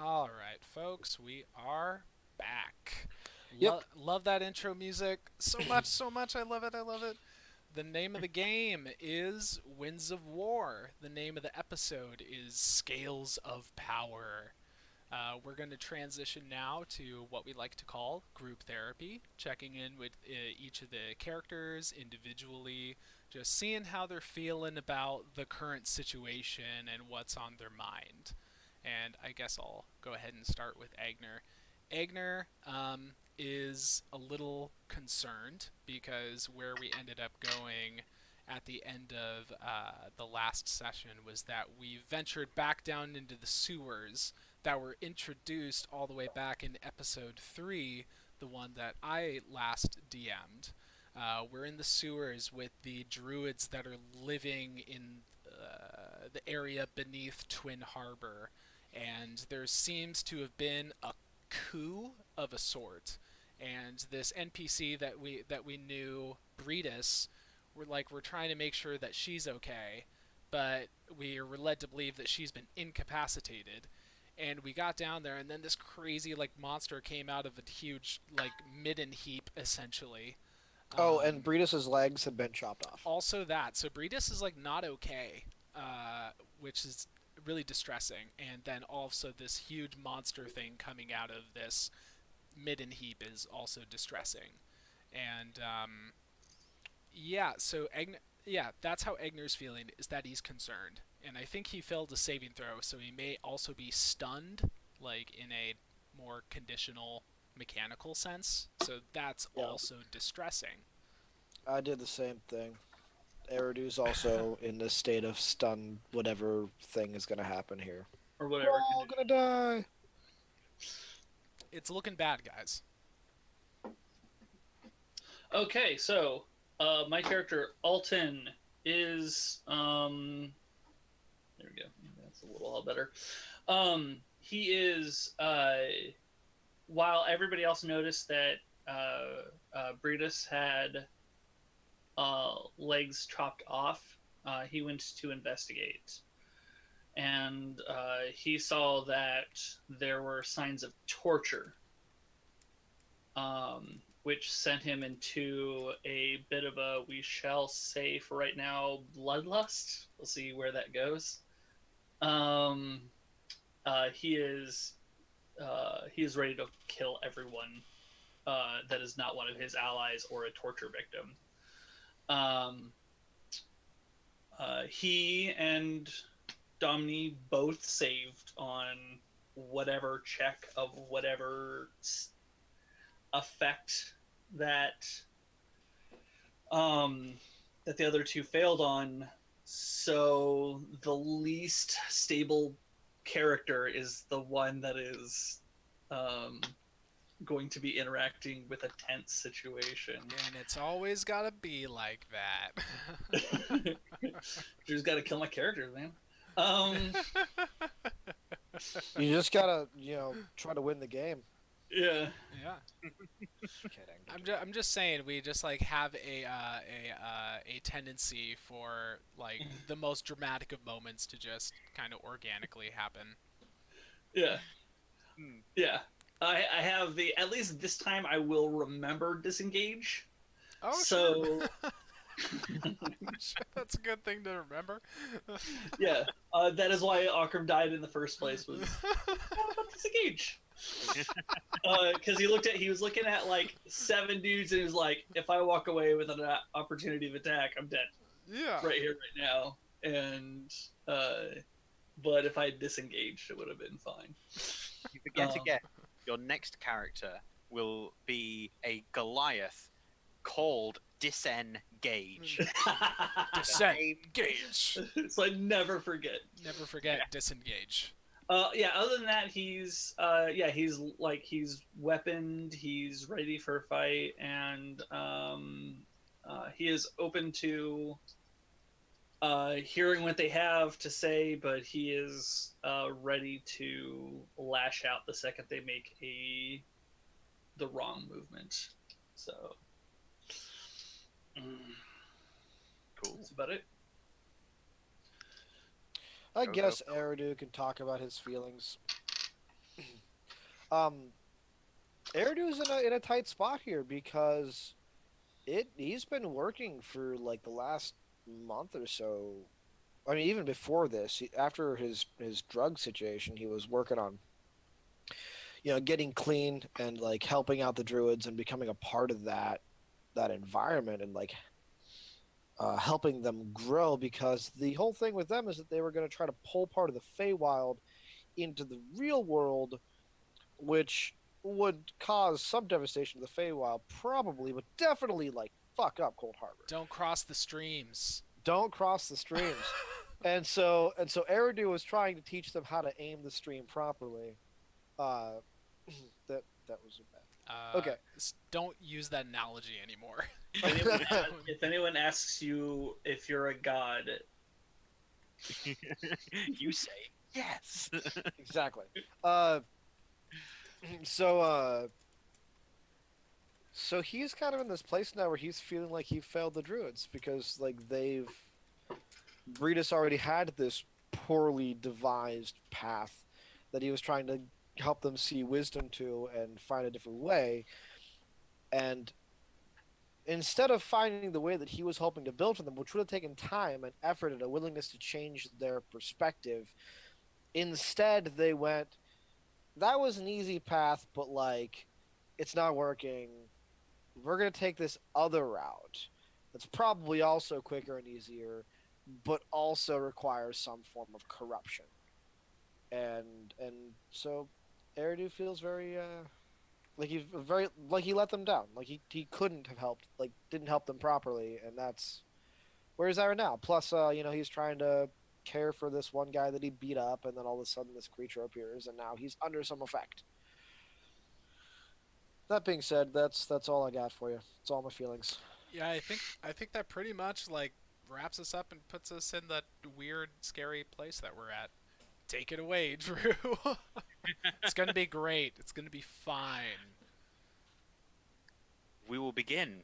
All right, folks, we are back. Yep. Love that intro music so much, so much. I love it. I love it. The name of the game is Winds of War. The name of the episode is Scales of Power. We're going to transition now to what we like to call group therapy, checking in with each of the characters individually, just seeing how they're feeling about the current situation and what's on their mind. And I guess I'll go ahead and start with Eigner. Eigner is a little concerned because where we ended up going at the end of the last session was that we ventured back down into the sewers that were introduced all the way back in episode 3, the one that I last DM'd. We're in the sewers with the druids that are living in the area beneath Twin Harbor, and there seems to have been a coup of a sort. And this NPC that we knew, Breedis, we're trying to make sure that she's okay, but we were led to believe that she's been incapacitated. And we got down there, and then this crazy monster came out of a huge midden heap, essentially. And Breedis's legs have been chopped off. Also that, so Breedis is not okay, which is really distressing. And then also this huge monster thing coming out of this midden heap is also distressing. And so that's how Eigner's feeling, is that he's concerned. And I think he failed a saving throw, so he may also be stunned, in a more conditional mechanical sense. So that's also distressing. I did the same thing. Eridu's also in this state of stun, whatever thing is going to happen here. Or whatever. We're all going to die. It's looking bad, guys. Okay, so my character Alton is there we go. That's a little better. He is while everybody else noticed that Breedis had legs chopped off, he went to investigate. And he saw that there were signs of torture, which sent him into a bit of a, we shall say for right now, bloodlust. We'll see where that goes. He is ready to kill everyone that is not one of his allies or a torture victim. He and Domini both saved on whatever check of whatever effect that that the other two failed on. So the least stable character is the one that is going to be interacting with a tense situation. And it's always gotta be like that. You just gotta kill my characters, man. You just gotta, try to win the game. Yeah. Yeah. Kidding. I'm just saying, we just have a tendency for the most dramatic of moments to just kind of organically happen. Yeah. Yeah. I have the at least this time I will remember disengage. Oh, So sure. Sure, that's a good thing to remember. yeah, that is why Akram died in the first place. Was not about disengage. Because he was looking at like 7 dudes and he was like, if I walk away with an opportunity of attack, I'm dead Yeah. right here, right now. And but if I had disengaged, it would have been fine. You forget again. Your next character will be a Goliath called Disengage. Disengage. So I never forget. Never forget disengage. Yeah. Other than that, he's he's weaponed. He's ready for a fight, and he is open to hearing what they have to say, but he is ready to lash out the second they make the wrong movement. So, Cool. that's about it. I Go, guess go. Eridu can talk about his feelings. Eridu's in a tight spot here because he's been working for like the last month or so. I mean, even before this, after his drug situation, he was working on getting clean and like helping out the druids and becoming a part of that environment and like helping them grow, because the whole thing with them is that they were going to try to pull part of the Feywild into the real world, which would cause some devastation to the Feywild, probably, but definitely like fuck up Cold Harbor. Don't cross the streams. Don't cross the streams. and so Eridu was trying to teach them how to aim the stream properly. That was a bad. Okay. Don't use that analogy anymore. If anyone asks you if you're a god, You say yes. Exactly. So he's kind of in this place now where he's feeling like he failed the druids because like Breedis already had this poorly devised path that he was trying to help them see wisdom to and find a different way, and instead of finding the way that he was hoping to build for them, which would have taken time and effort and a willingness to change their perspective, instead they went, that was an easy path, but like it's not working. We're going to take this other route that's probably also quicker and easier, but also requires some form of corruption. And so Eridu feels very like he let them down. Like he couldn't have helped, like didn't help them properly, and that's where he's at right now. Plus he's trying to care for this one guy that he beat up, and then all of a sudden this creature appears and now he's under some effect. That being said, that's all I got for you. It's all my feelings. Yeah, I think that pretty much like wraps us up and puts us in that weird, scary place that we're at. Take it away, Drew. It's gonna be great. It's gonna be fine. We will begin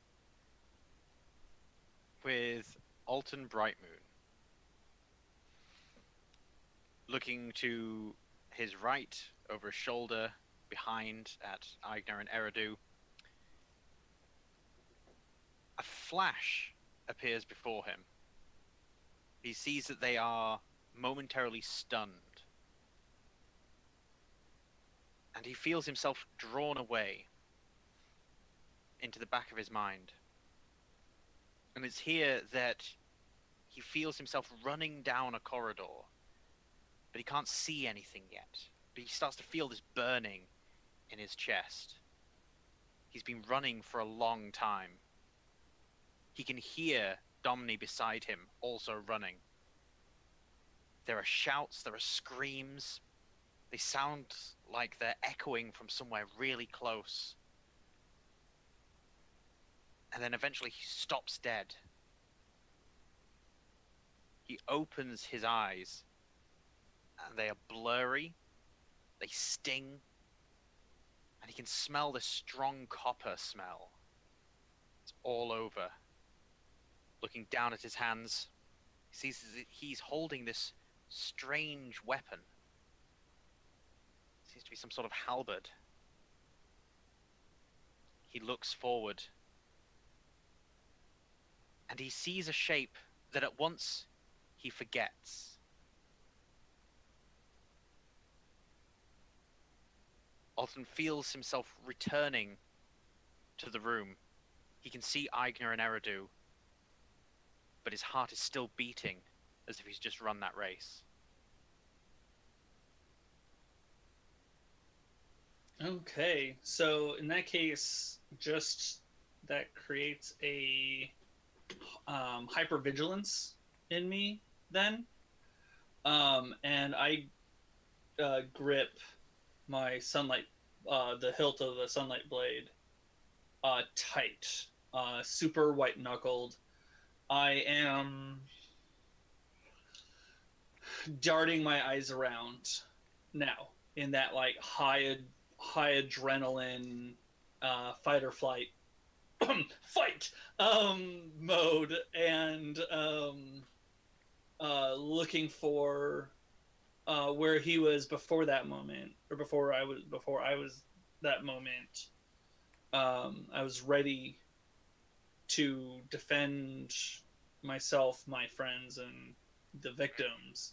with Alton Brightmoon. Looking to his right, over his shoulder, behind at Eigner and Eridu. A flash appears before him. He sees that they are momentarily stunned. And he feels himself drawn away into the back of his mind. And it's here that he feels himself running down a corridor, but he can't see anything yet. But he starts to feel this burning in his chest. He's been running for a long time. He can hear Domini beside him also running. There are shouts, there are screams. They sound like they're echoing from somewhere really close. And then eventually he stops dead. He opens his eyes, and they are blurry, they sting, and he can smell this strong copper smell. It's all over. Looking down at his hands, he sees that he's holding this strange weapon. Seems to be some sort of halberd. he looks forward, and he sees a shape that at once he forgets. Alton feels himself returning to the room. He can see Eigner and Eridu, but his heart is still beating as if he's just run that race. Okay, so in that case, just that creates a hypervigilance in me then. And I grip my sunlight, the hilt of the sunlight blade, tight, super white knuckled. I am darting my eyes around now in that like high adrenaline, fight or flight, fight mode, and looking for where he was before that moment, or before I was that moment. I was ready to defend myself, my friends, and the victims.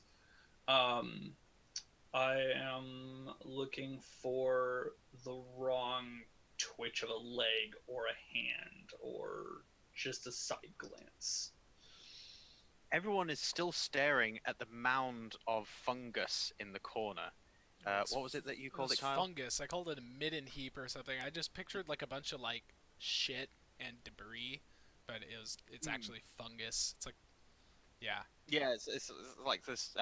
I am looking for the wrong twitch of a leg or a hand or just a side glance. Everyone is still staring at the mound of fungus in the corner. What was it that you called it, Kyle? Fungus. I called it a midden heap or something. I just pictured like a bunch of like shit and debris, but it's actually fungus. It's like, yeah. Yeah, it's like this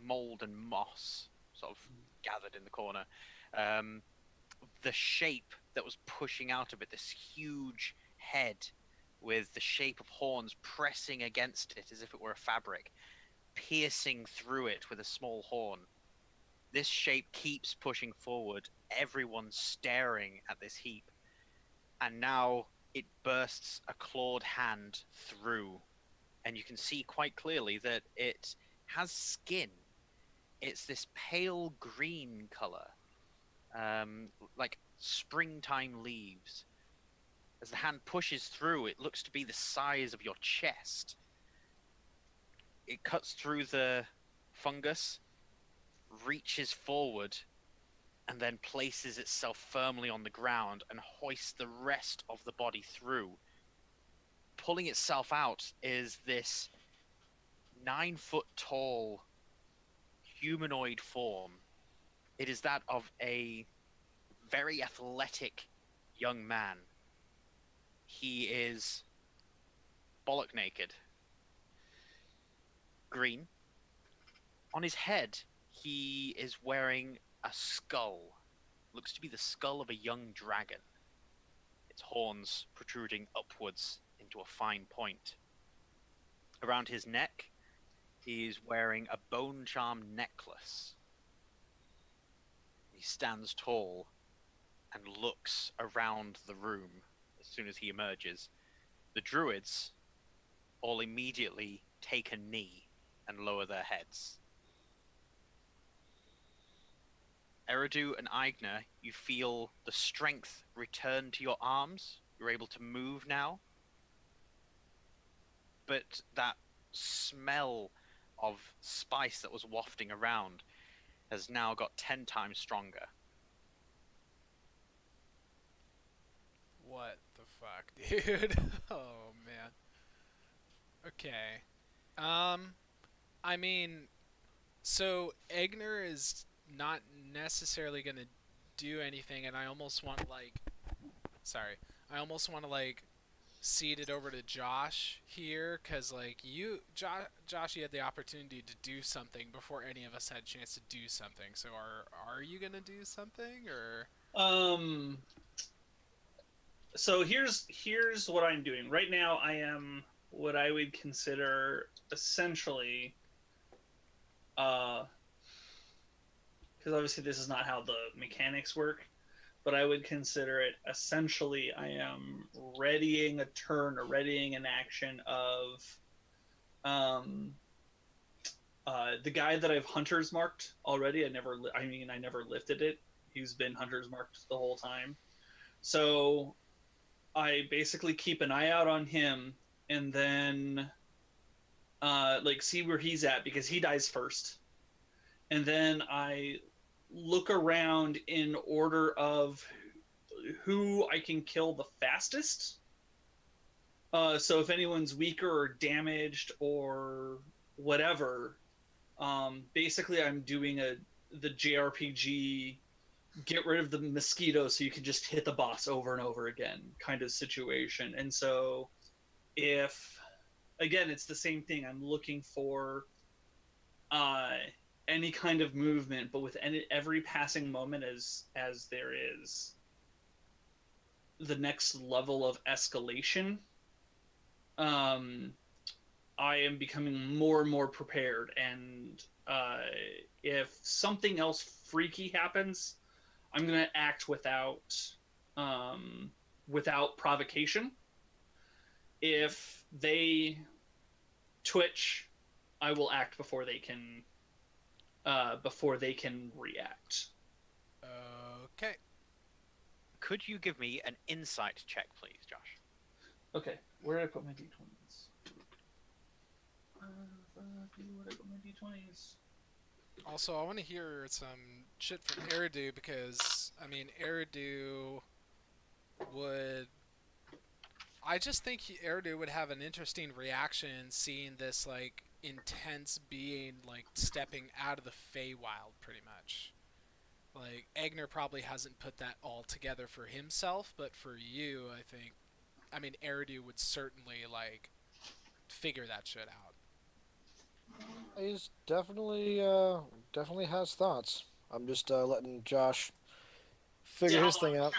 mold and moss sort of gathered in the corner. The shape that was pushing out of it, this huge head with the shape of horns pressing against it as if it were a fabric, piercing through it with a small horn. This shape keeps pushing forward, everyone staring at this heap, and now it bursts a clawed hand through, and you can see quite clearly that it has skin. It's this pale green color, like springtime leaves. As the hand pushes through, it looks to be the size of your chest. It cuts through the fungus, reaches forward, and then places itself firmly on the ground and hoists the rest of the body through. Pulling itself out is this 9-foot tall humanoid form. It is that of a very athletic young man. He is bollock naked, green. On his head, he is wearing a skull. Looks to be the skull of a young dragon. Its horns protruding upwards into a fine point. Around his neck, he's wearing a bone charm necklace. He stands tall and looks around the room as soon as he emerges. The druids all immediately take a knee and lower their heads. Eridu and Eigner, you feel the strength return to your arms. You're able to move now. But that smell of spice that was wafting around has now got 10 times stronger. What the fuck, dude? Oh, man. Okay. I mean, so Eigner is not necessarily gonna do anything, and I almost want to, like... Sorry. I almost want to, like, cede it over to Josh here, because, like, Josh, you had the opportunity to do something before any of us had a chance to do something. So are you gonna do something, or... So here's what I'm doing. Right now I am what I would consider essentially, because obviously this is not how the mechanics work, but I would consider it essentially I am readying a turn or readying an action of the guy that I've hunter's marked already. I never lifted it. He's been hunter's marked the whole time. So I basically keep an eye out on him, and then like see where he's at because he dies first, and then I look around in order of who I can kill the fastest. So if anyone's weaker or damaged or whatever, basically I'm doing the JRPG get rid of the mosquito so you can just hit the boss over and over again kind of situation. And so if again it's the same thing, I'm looking for any kind of movement, but with every passing moment as there is the next level of escalation, I am becoming more and more prepared. And if something else freaky happens, I'm gonna act without provocation. If they twitch, I will act before they can react. Okay. Could you give me an insight check, please, Josh? Okay, where did I put my d20s? Where did I put my d20s? Also, I want to hear some shit from Eridu because, I mean, Eridu would... I just think Eridu would have an interesting reaction seeing this, like, intense being, like, stepping out of the Feywild, pretty much. Like, Eigner probably hasn't put that all together for himself, but for you, I think... I mean, Eridu would certainly, like, figure that shit out. He's definitely has thoughts. I'm just letting Josh figure his thing out.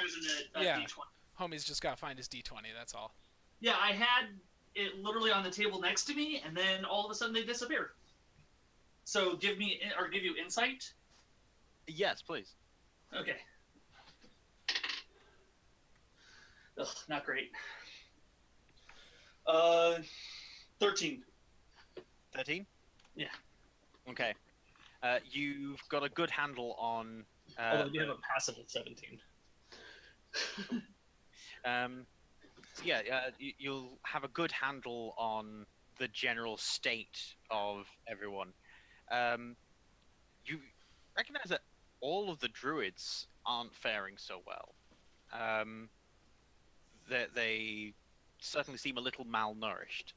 Yeah. D20. Homie's just gotta find his D20, that's all. Yeah, I had it literally on the table next to me, and then all of a sudden they disappeared. So give you insight. Yes, please. Okay. Ugh, not great. 13. 13? Yeah. Okay. You've got a good handle on... Although we have a passive of 17. So yeah, you'll have a good handle on the general state of everyone. You recognize that all of the druids aren't faring so well. They certainly seem a little malnourished.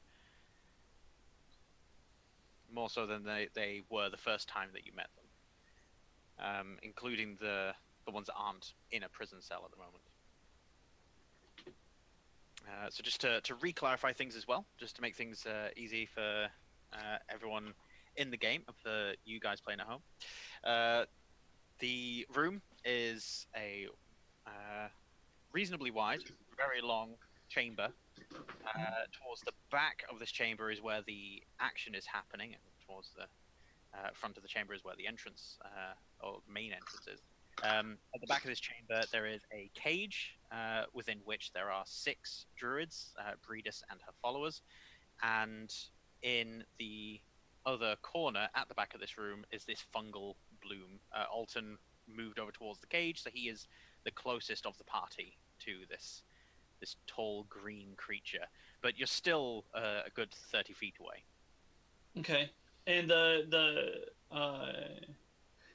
More so than they were the first time that you met them. Including the ones that aren't in a prison cell at the moment. So just to re-clarify things as well, just to make things easy for everyone in the game, for you guys playing at home. The room is a reasonably wide, very long chamber. Towards the back of this chamber is where the action is happening, and towards the front of the chamber is where the entrance, or main entrance is. At the back of this chamber, there is a cage within which there are 6 druids, Breedis and her followers, and in the other corner at the back of this room is this fungal bloom. Alton moved over towards the cage, so he is the closest of the party to this tall green creature, but you're still a good 30 feet away. Okay. And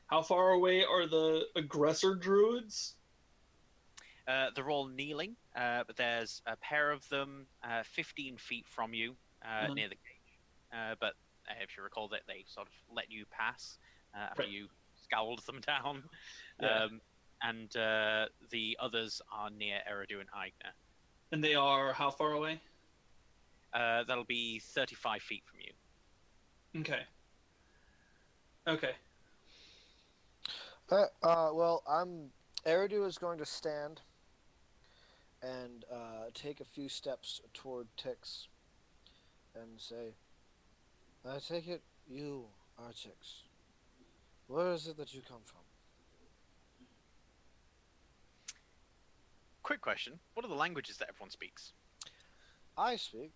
how far away are the aggressor druids? They're all kneeling, but there's a pair of them 15 feet from you near the cage. But if you recall that they sort of let you pass after you scowled them down. Yeah. And the others are near Eridu and Eigner. And they are how far away? That'll be 35 feet from you. Okay. Okay. Well, Eridu is going to stand and take a few steps toward Tix and say, I take it you are Tix. Where is it that you come from? Quick question. What are the languages that everyone speaks? I speak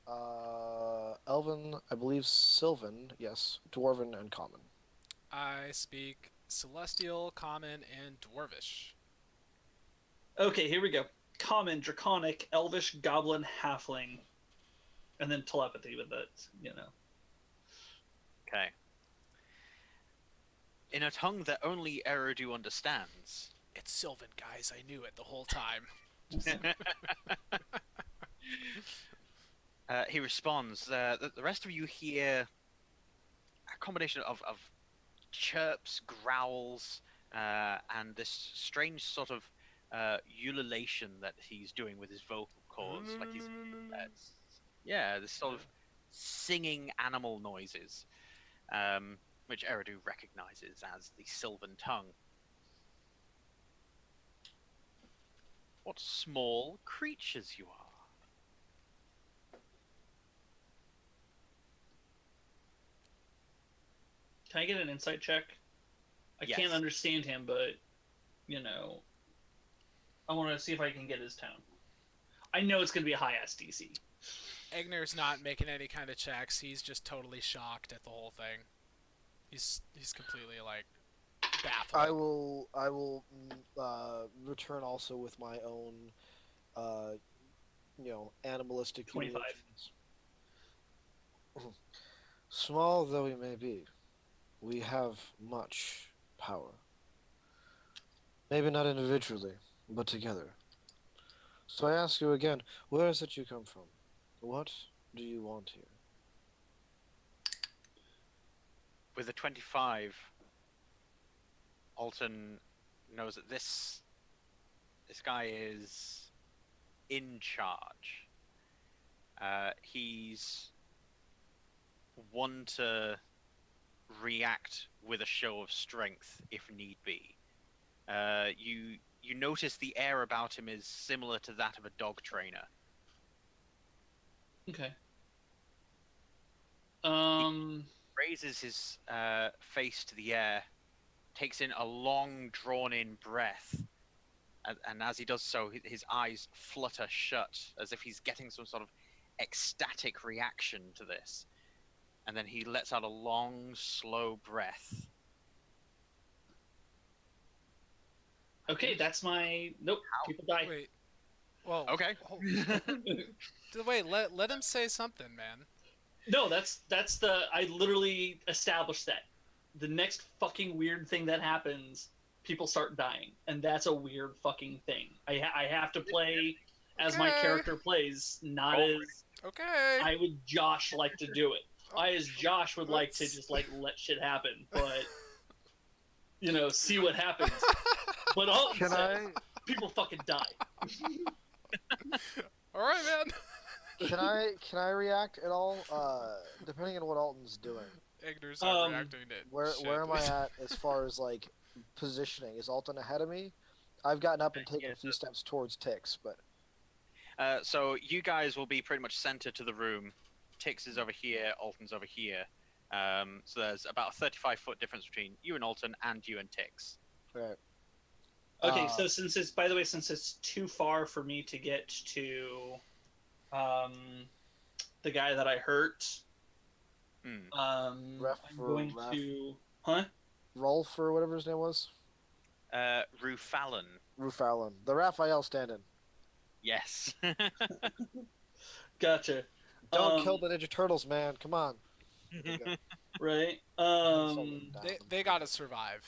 Elven, I believe Sylvan, yes, Dwarven, and Common. I speak Celestial, Common, and Dwarvish. Okay, here we go. common, draconic, elvish, goblin, halfling, and then telepathy with it. Okay. In a tongue that only Eridu understands. It's Sylvan, guys. I knew it the whole time. He responds. The rest of you hear a combination of chirps, growls, and this strange sort of ululation that he's doing with his vocal cords, like he's this sort of singing animal noises, which Eridu recognizes as the Sylvan tongue. What small creatures you are! Can I get an insight check? I Yes. can't understand him, but I want to see if I can get his tone. I know it's going to be a high ass DC. Eigner's not making any kind of checks. He's just totally shocked at the whole thing. He's completely like baffled. I will return also with my own, animalistic 25. emotions. Small though we may be, we have much power. Maybe not individually, but together. So I ask you again, where is it you come from? What do you want here? With a 25, Alton knows that this guy is in charge. He's one to react with a show of strength if need be. You notice the air about him is similar to that of a dog trainer. Okay. Raises his face to the air, takes in a long, drawn-in breath, and as he does so, his eyes flutter shut, as if he's getting some sort of ecstatic reaction to this. And then he lets out a long, slow breath. Okay, that's my... Nope, How? people die. Wait. Whoa. Okay. Wait. Let him say something, man. No, that's the... I literally established that. The next fucking weird thing that happens, people start dying. And that's a weird fucking thing. I have to play as my Okay. character plays, not Oh, as Okay. I would Josh like to do it. I, as Josh, would like to Let's- just, let shit happen. But, see what happens. But all Can I people fucking die. All right, man. can I react at all? Depending on what Alton's doing. Eigner's not Um, reacting to shit. Where am I at as far as like positioning? Is Alton ahead of me? I've gotten up and taken Yeah, a few steps towards Tix, but So you guys will be pretty much center to the room. Tix is over here, Alton's over here. So there's about a 35-foot difference between you and Alton and you and Tix. right. Okay, so since it's too far for me to get to the guy that I hurt, Ref I'm or going Ref? to Rolf or whatever his name was, Rufallen. Rufallen, the Raphael stand-in. Yes. Gotcha. Don't kill the Ninja Turtles, man. Come on. There you go. Right. They gotta survive.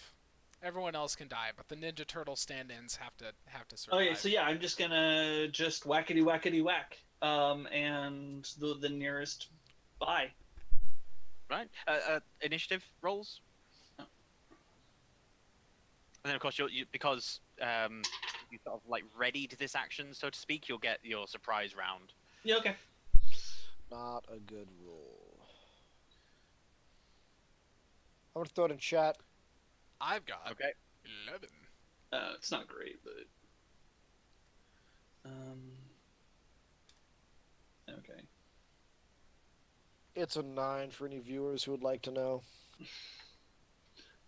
Everyone else can die, but the Ninja Turtle stand-ins have to survive. Okay, so yeah, I'm just gonna just whackety whack, and the nearest by. Right. Initiative rolls. Oh. And then, of course, because you sort of like readied this action, so to speak, you'll get your surprise round. Yeah. Okay. Not a good roll. I'm gonna throw it in chat. I've got Okay. 11. It's not great, but okay. It's a 9 for any viewers who would like to know.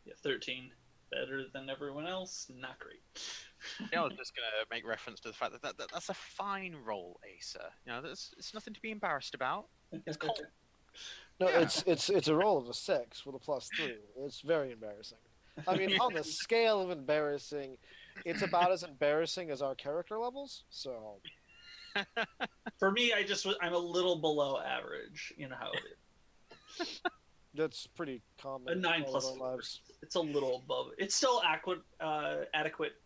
Yeah, 13. Better than everyone else. Not great. I was just going to make reference to the fact that that's a fine roll, Asa. It's nothing to be embarrassed about. It's cold. No, Yeah. it's a roll of a 6 with a +3. It's very embarrassing. I mean, on the scale of embarrassing, it's about as embarrassing as our character levels. So For me, I'm a little below average in how it is. that's pretty common. A in 9 all plus of our 4. lives. It's a little above. It's still adequate,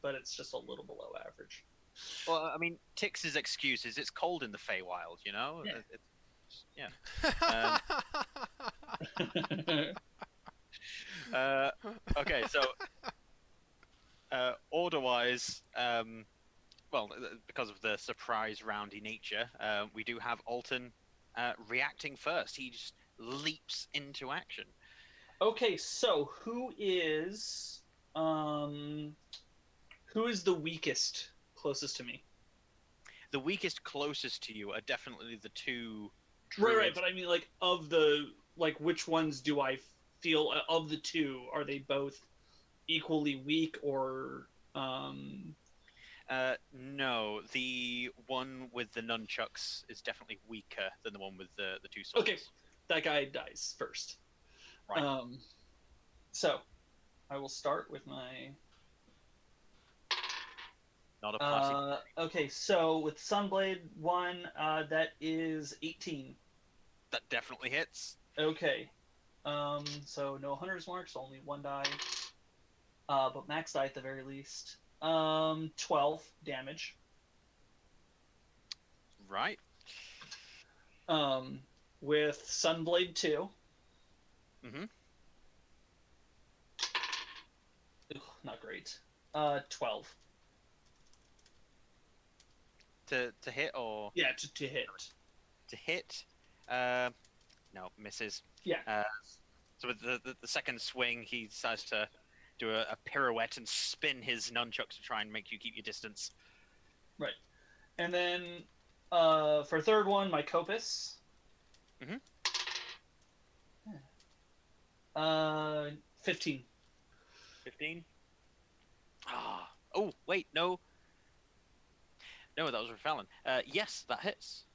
but it's just a little below average. Well, I mean, Tix's excuse is it's cold in the Feywild, you know? Yeah. Okay, so order-wise, well, because of the surprise roundy nature, we do have Alton reacting first. He just leaps into action. Okay, so who is the weakest closest to me? The weakest closest to you are definitely the two Right, druids. but I mean, which ones do I feel of the two? Are they both equally weak, or No, the one with the nunchucks is definitely weaker than the one with the two swords. Okay, that guy dies first. Right. So I will start with my. Not a party. Okay, so with Sunblade 1, that is 18. That definitely hits. Okay. So no hunter's marks, only 1 die. But max die at the very least. 12 damage. Right. With Sunblade 2. Mm-hmm. Ugh, not great. 12. To hit or Yeah, to hit. to hit? No, misses. Yeah. So with the second swing, he decides to do a pirouette and spin his nunchucks to try and make you keep your distance. Right. And then for third one, my Copus. Mhm. 15. 15. Ah. Oh, wait, no. No, that was Fallon. Yes, that hits.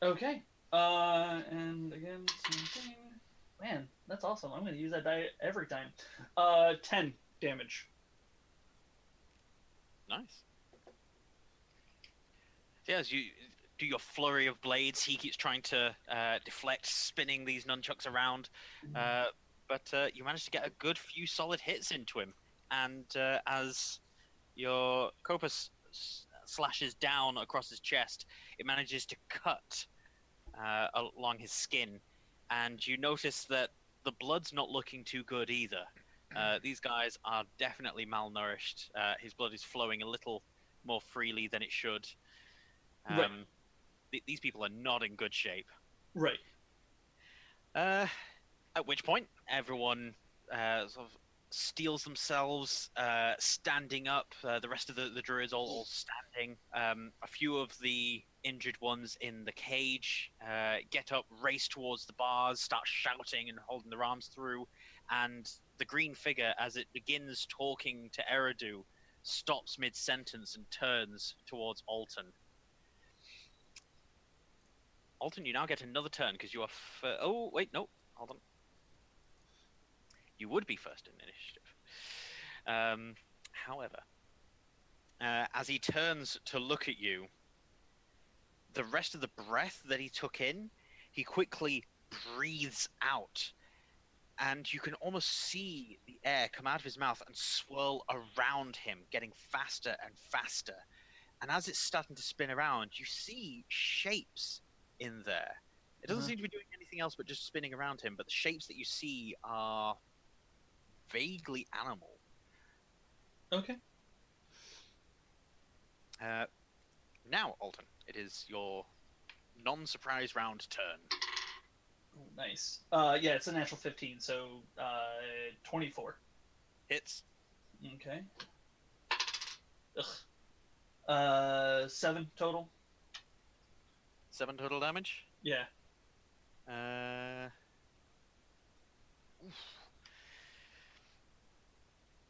Okay. And again, same thing. Man, that's awesome. I'm going to use that die every time. 10 damage. Nice. Yeah, as you do your flurry of blades, he keeps trying to deflect, spinning these nunchucks around. But you manage to get a good few solid hits into him. And as your Copus slashes down across his chest, it manages to cut along his skin. And you notice that the blood's not looking too good either. These guys are definitely malnourished. His blood is flowing a little more freely than it should. Right. These people are not in good shape. Right. At which point, everyone sort of steals themselves, standing up. The rest of the druids all standing. A few of the injured ones in the cage get up, race towards the bars, start shouting and holding their arms through. And the green figure, as it begins talking to Eridu, stops mid-sentence and turns towards Alton. Alton, you now get another turn because you are. Oh wait, no, hold on. You would be first in initiative. However, as he turns to look at you, the rest of the breath that he took in, he quickly breathes out, and you can almost see the air come out of his mouth and swirl around him, getting faster and faster. And as it's starting to spin around, you see shapes in there. It doesn't seem to be doing anything else but just spinning around him, but the shapes that you see are vaguely animal. Okay. Now, Alton, it is your non-surprise round turn. Oh, nice. Yeah, it's a natural 15, so 24. Hits. Okay. Ugh. 7 total. 7 total damage. Yeah.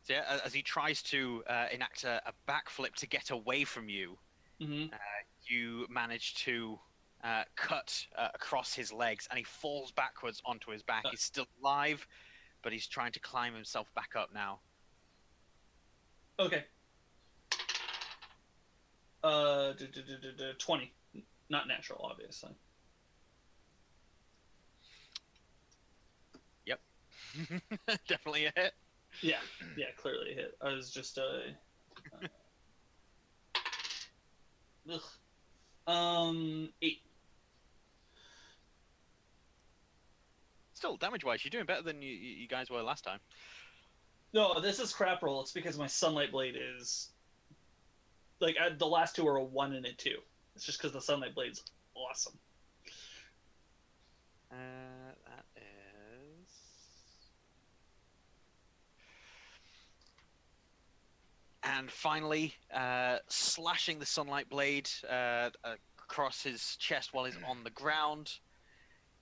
So yeah, as he tries to enact a backflip to get away from you, you manage to cut across his legs, and he falls backwards onto his back. He's still alive, but he's trying to climb himself back up now. Okay. 20. Not natural, obviously. Yep. Definitely a hit. Yeah, clearly a hit. I was just ugh. 8. Still, damage-wise, you're doing better than you guys were last time. No, this is crap roll. It's because my Sunlight Blade is like the last two are a 1 and a 2. It's just because the Sunlight Blade's awesome. That is... And finally, slashing the Sunlight Blade across his chest while he's on the ground,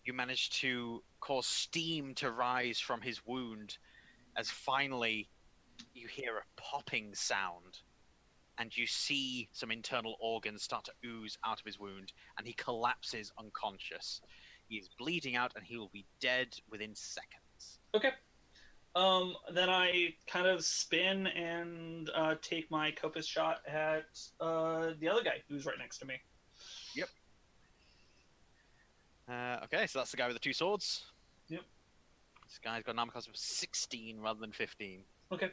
you manage to cause steam to rise from his wound as finally you hear a popping sound and you see some internal organs start to ooze out of his wound and he collapses unconscious. He is bleeding out and he will be dead within seconds. Okay. Then I kind of spin and take my Copus shot at the other guy who's right next to me. Yep. Okay, so that's the guy with the 2 swords. Yep. This guy's got an armor class of 16 rather than 15. Okay.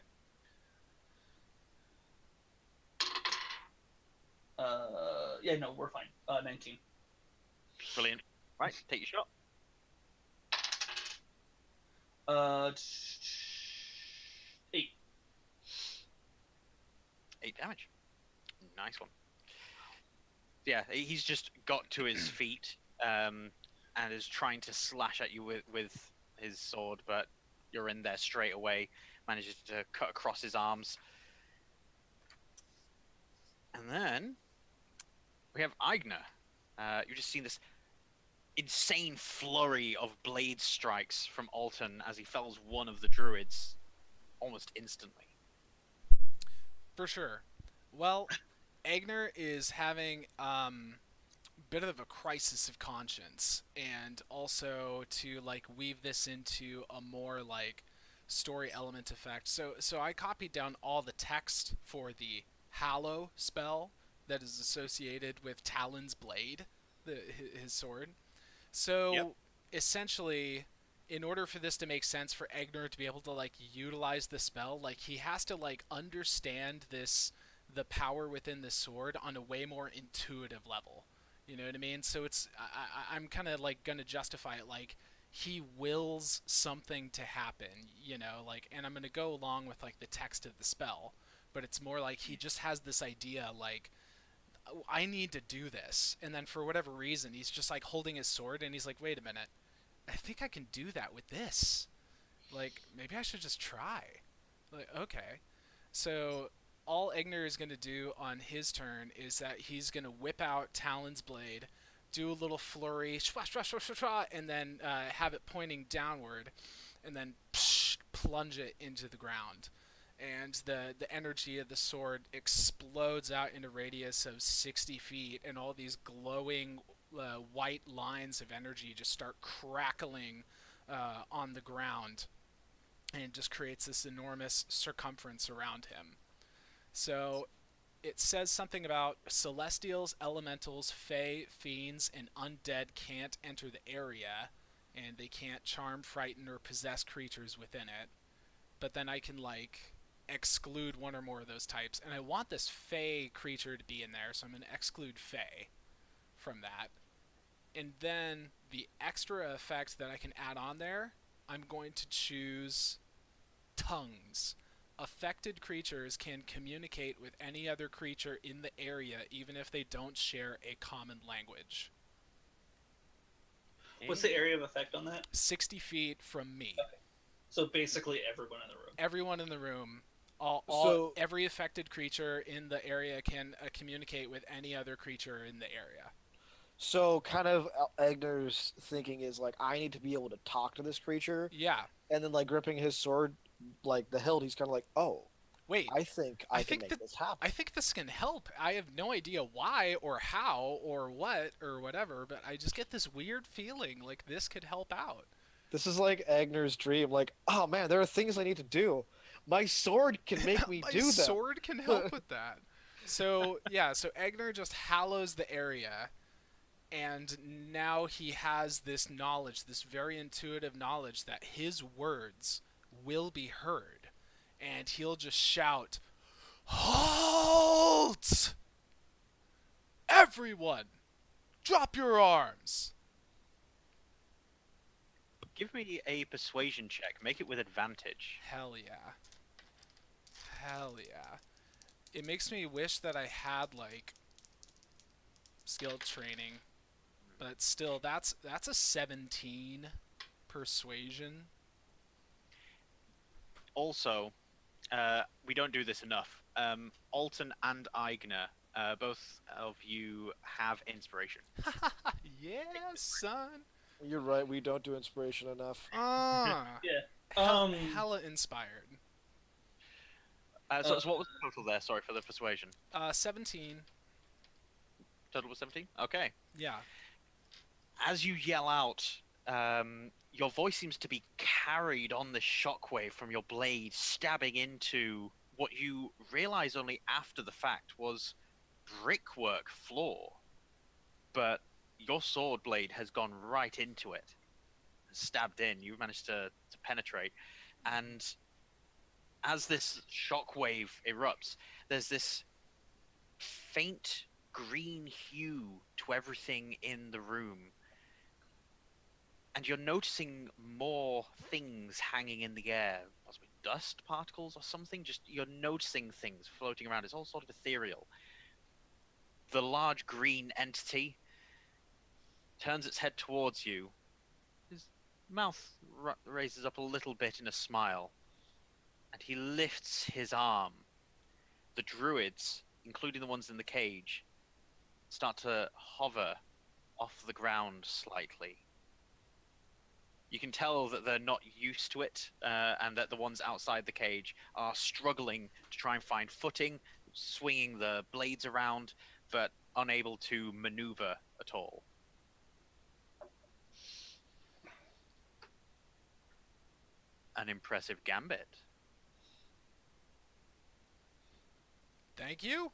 Yeah, no, we're fine. 19. Brilliant. Right, take your shot. 8. 8 damage. Nice one. Yeah, he's just got to his feet and is trying to slash at you with his sword, but you're in there straight away. Manages to cut across his arms. And then we have Eigner. You've just seen this insane flurry of blade strikes from Alton as he fells one of the druids almost instantly. For sure. Well, Eigner is having a bit of a crisis of conscience, and also to like weave this into a more like story element effect. So I copied down all the text for the Hallow spell that is associated with Talon's blade, his sword. So Yep. essentially, in order for this to make sense for Eigner to be able to like utilize the spell, like he has to like understand the power within the sword on a way more intuitive level. You know what I mean? So it's I'm kind of like gonna justify it like he wills something to happen, you know, like, and I'm gonna go along with like the text of the spell, but it's more like he just has this idea like, I need to do this, and then for whatever reason he's just like holding his sword and he's like, wait a minute, I think I can do that with this, like maybe I should just try. Like, okay. So all Eigner is going to do on his turn is that he's going to whip out Talon's blade, do a little flurry, shwa, shwa, shwa, shwa, shwa, and then have it pointing downward, and then plunge it into the ground. And the energy of the sword explodes out in a radius of 60 feet, and all these glowing white lines of energy just start crackling on the ground, and it just creates this enormous circumference around him. So it says something about celestials, elementals, fae, fiends, and undead can't enter the area, and they can't charm, frighten, or possess creatures within it. But then I can like exclude one or more of those types, and I want this fae creature to be in there, so I'm going to exclude fae from that. And then the extra effect that I can add on there, I'm going to choose tongues. Affected creatures can communicate with any other creature in the area, even if they don't share a common language. What's the area of effect on that? 60 feet from me. Okay. So basically everyone in the room. Everyone in the room. Every affected creature in the area can communicate with any other creature in the area. So kind of Eigner's thinking is like, I need to be able to talk to this creature. Yeah. And then like gripping his sword, like the hilt, he's kind of like, oh, wait, I think I can make this happen. I think this can help. I have no idea why or how or what or whatever, but I just get this weird feeling like this could help out. This is like Eigner's dream. Like, oh man, there are things I need to do. My sword can make me do My them. sword can help with that. So Eigner just hallows the area, and now he has this knowledge, this very intuitive knowledge that his words will be heard, and he'll just shout, "Halt! Everyone, drop your arms!" Give me a persuasion check. Make it with advantage. Hell yeah. Hell yeah. It makes me wish that I had, like, skilled training. But still, that's a 17 persuasion. Also, we don't do this enough. Alton and Eigner, both of you have inspiration. Yeah, son. You're right. We don't do inspiration enough. Yeah. Hella inspired. So what was the total there? Sorry for the persuasion. 17. Total was 17? Okay. Yeah. As you yell out, your voice seems to be carried on the shockwave from your blade, stabbing into what you realize only after the fact was brickwork floor. But your sword blade has gone right into it, stabbed in. You've managed to penetrate. And as this shockwave erupts, there's this faint green hue to everything in the room. And you're noticing more things hanging in the air, possibly dust particles or something. Just you're noticing things floating around. It's all sort of ethereal. The large green entity turns its head towards you. His mouth raises up a little bit in a smile, and he lifts his arm. The druids, including the ones in the cage, start to hover off the ground slightly. You can tell that they're not used to it, and that the ones outside the cage are struggling to try and find footing, swinging the blades around, but unable to maneuver at all. An impressive gambit. Thank you.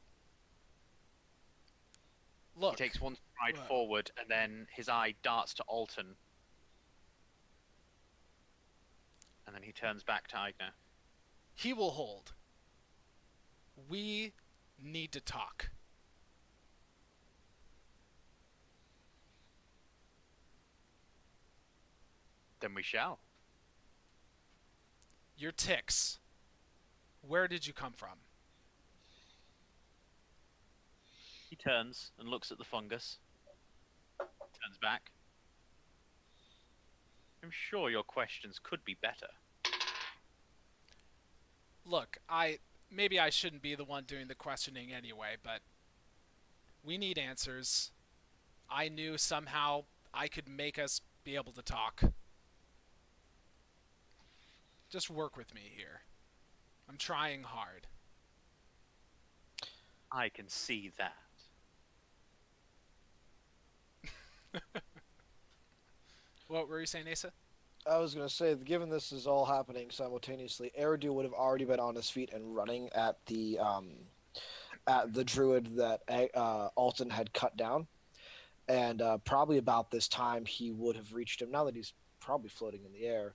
Look. He takes one stride Well. forward, and then his eye darts to Alton. And then he turns back to Eigner. He will hold. We need to talk. Then we shall. Your ticks. Where did you come from? He turns and looks at the fungus. Turns back. I'm sure your questions could be better. Look, maybe I shouldn't be the one doing the questioning anyway, but we need answers. I knew somehow I could make us be able to talk. Just work with me here. I'm trying hard. I can see that. What were you saying, Asa? I was going to say, given this is all happening simultaneously, Eridu would have already been on his feet and running at the druid that Alton had cut down. And probably about this time, he would have reached him. Now that he's probably floating in the air,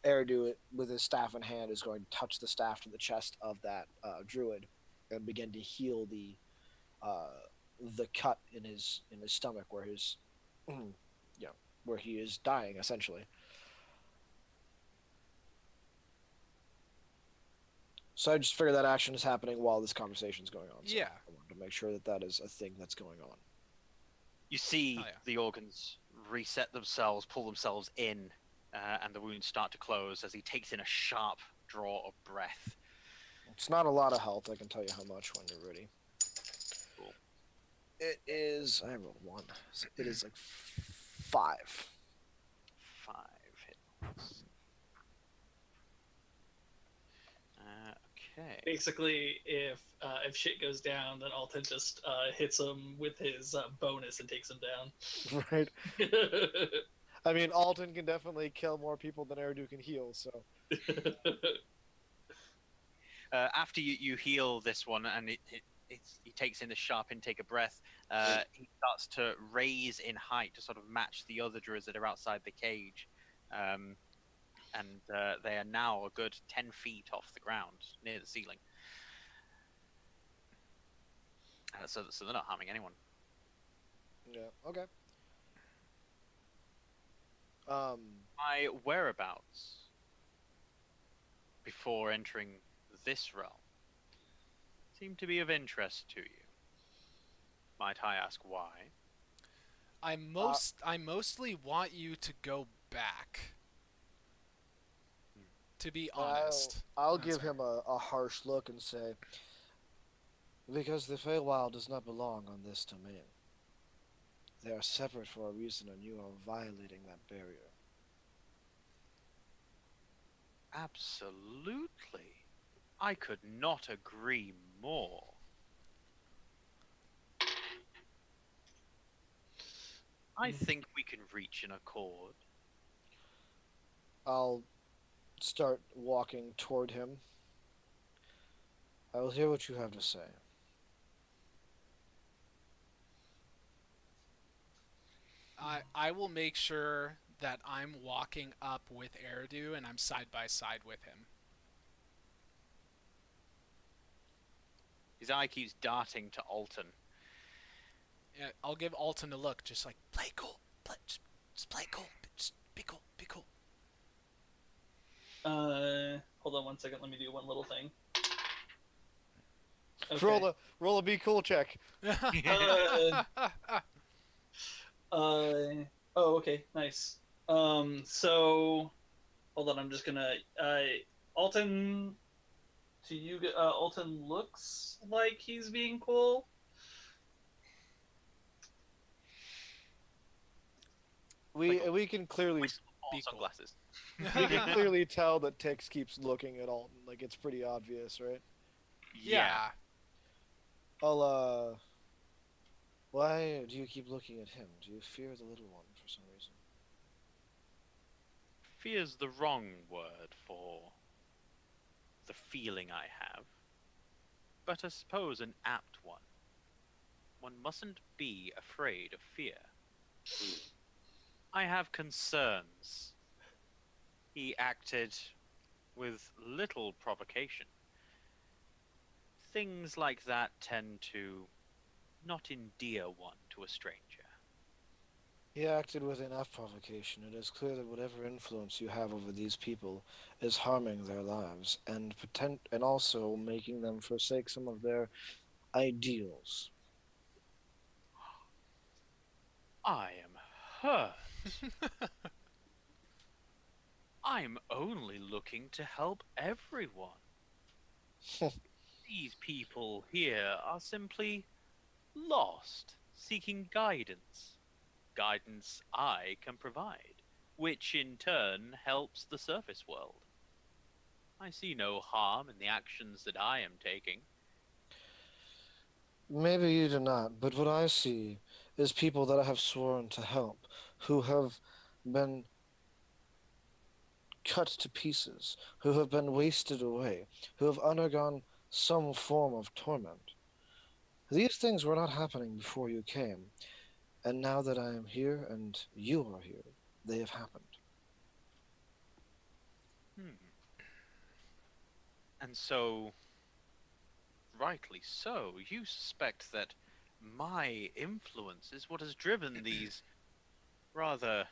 Eridu, with his staff in hand, is going to touch the staff to the chest of that druid and begin to heal the cut in his stomach where his where he is dying essentially. So I just figured that action is happening while this conversation is going on. So Yeah. I wanted to make sure that that is a thing that's going on. You see Oh, yeah. the organs reset themselves, pull themselves in, and the wounds start to close as he takes in a sharp draw of breath. It's not a lot of health, I can tell you how much when you're ready. Cool. It is, I rolled 1, so it is like 5. 5 hit points. Okay. Basically, if shit goes down, then Alton just hits him with his bonus and takes him down. Right. I mean, Alton can definitely kill more people than Eridu can heal, so. After you heal this one, and he takes in the sharp intake of breath. He starts to raise in height to sort of match the other druids that are outside the cage. And they are now a good 10 feet off the ground, near the ceiling. So they're not harming anyone. Yeah. Okay. My whereabouts before entering this realm seem to be of interest to you. Might I ask why? I mostly want you to go back. To be honest. I'll That's give him a harsh look and say, because the Feywild does not belong on this domain. They are separate for a reason, and you are violating that barrier. Absolutely. I could not agree more. I think we can reach an accord. I'll start walking toward him. I will hear what you have to say. I will make sure that I'm walking up with Eridu and I'm side by side with him. His eye keeps darting to Alton. Yeah, I'll give Alton a look, just like, play cool. Just play cool. Just be cool. Be cool. Hold on 1 second. Let me do one little thing. Okay. Roll a be cool check. Oh, okay, nice. So, hold on, I'm just gonna, Alton, to you, Alton looks like he's being cool. We can clearly Be cool. Sunglasses. we can clearly tell that Tix keeps looking at Alton. Like, it's pretty obvious, right? Yeah. I'll why do you keep looking at him? Do you fear the little one for some reason? Fear's the wrong word for the feeling I have, but I suppose an apt one. One mustn't be afraid of fear. I have concerns. He acted with little provocation. Things like that tend to not endear one to a stranger. He acted with enough provocation. It is clear that whatever influence you have over these people is harming their lives and also making them forsake some of their ideals. I am hurt. I'm only looking to help everyone. These people here are simply lost, seeking guidance. Guidance I can provide, which in turn helps the surface world. I see no harm in the actions that I am taking. Maybe you do not, but what I see is people that I have sworn to help, who have been cut to pieces, who have been wasted away, who have undergone some form of torment. These things were not happening before you came, and now that I am here and you are here, they have happened. And so, rightly so, you suspect that my influence is what has driven these rather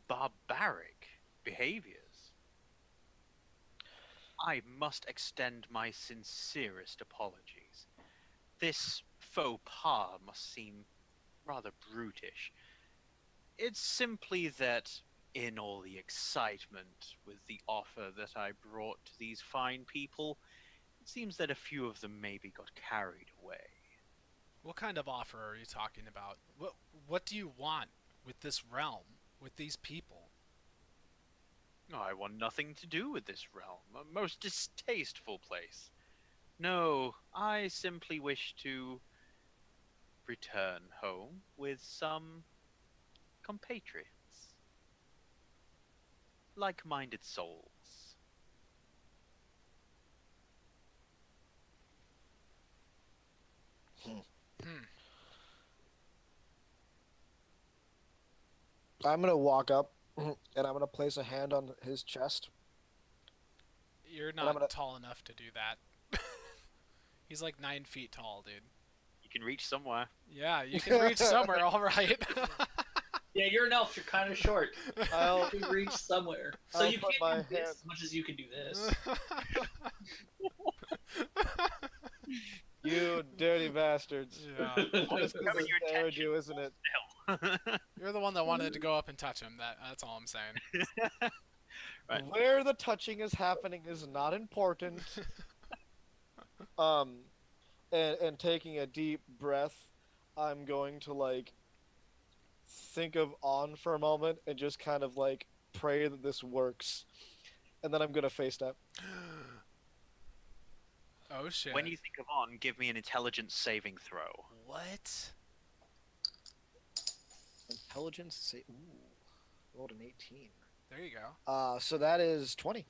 barbaric behaviors. I must extend my sincerest apologies. This faux pas must seem rather brutish. It's simply that in all the excitement with the offer that I brought to these fine people, it seems that a few of them maybe got carried away. What kind of offer are you talking about? What do you want with this realm, with these people? I want nothing to do with this realm, a most distasteful place. No, I simply wish to return home with some compatriots. Like-minded souls. I'm gonna walk up and I'm gonna place a hand on his chest. You're And I'm not gonna. tall enough to do that. He's like 9 feet tall, dude. You can reach somewhere. Yeah, you can reach somewhere, all right. Yeah, you're an elf. You're kind of short. I'll, You can reach somewhere. So I'll you put can't my do this hand- as much as you can do this. You dirty bastards. Yeah. It's Grabbing because your it's attention. Eridu, isn't it? You're the one that wanted to go up and touch him. That's all I'm saying. Right. Where the touching is happening is not important. And taking a deep breath, I'm going to like think of on for a moment and just kind of like pray that this works, and then I'm gonna face step. Oh shit. When you think of on, give me an intelligence saving throw. What? Intelligence say ooh, rolled an 18. There you go. So that is 20.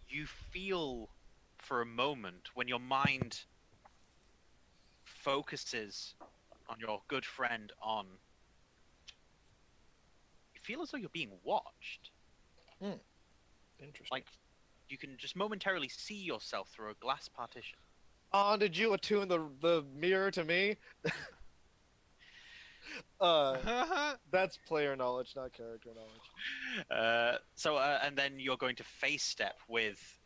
You feel for a moment when your mind focuses on your good friend on. You feel as though you're being watched. Interesting. Like you can just momentarily see yourself through a glass partition. Did you attune the mirror to me? That's player knowledge, not character knowledge. And then you're going to face step with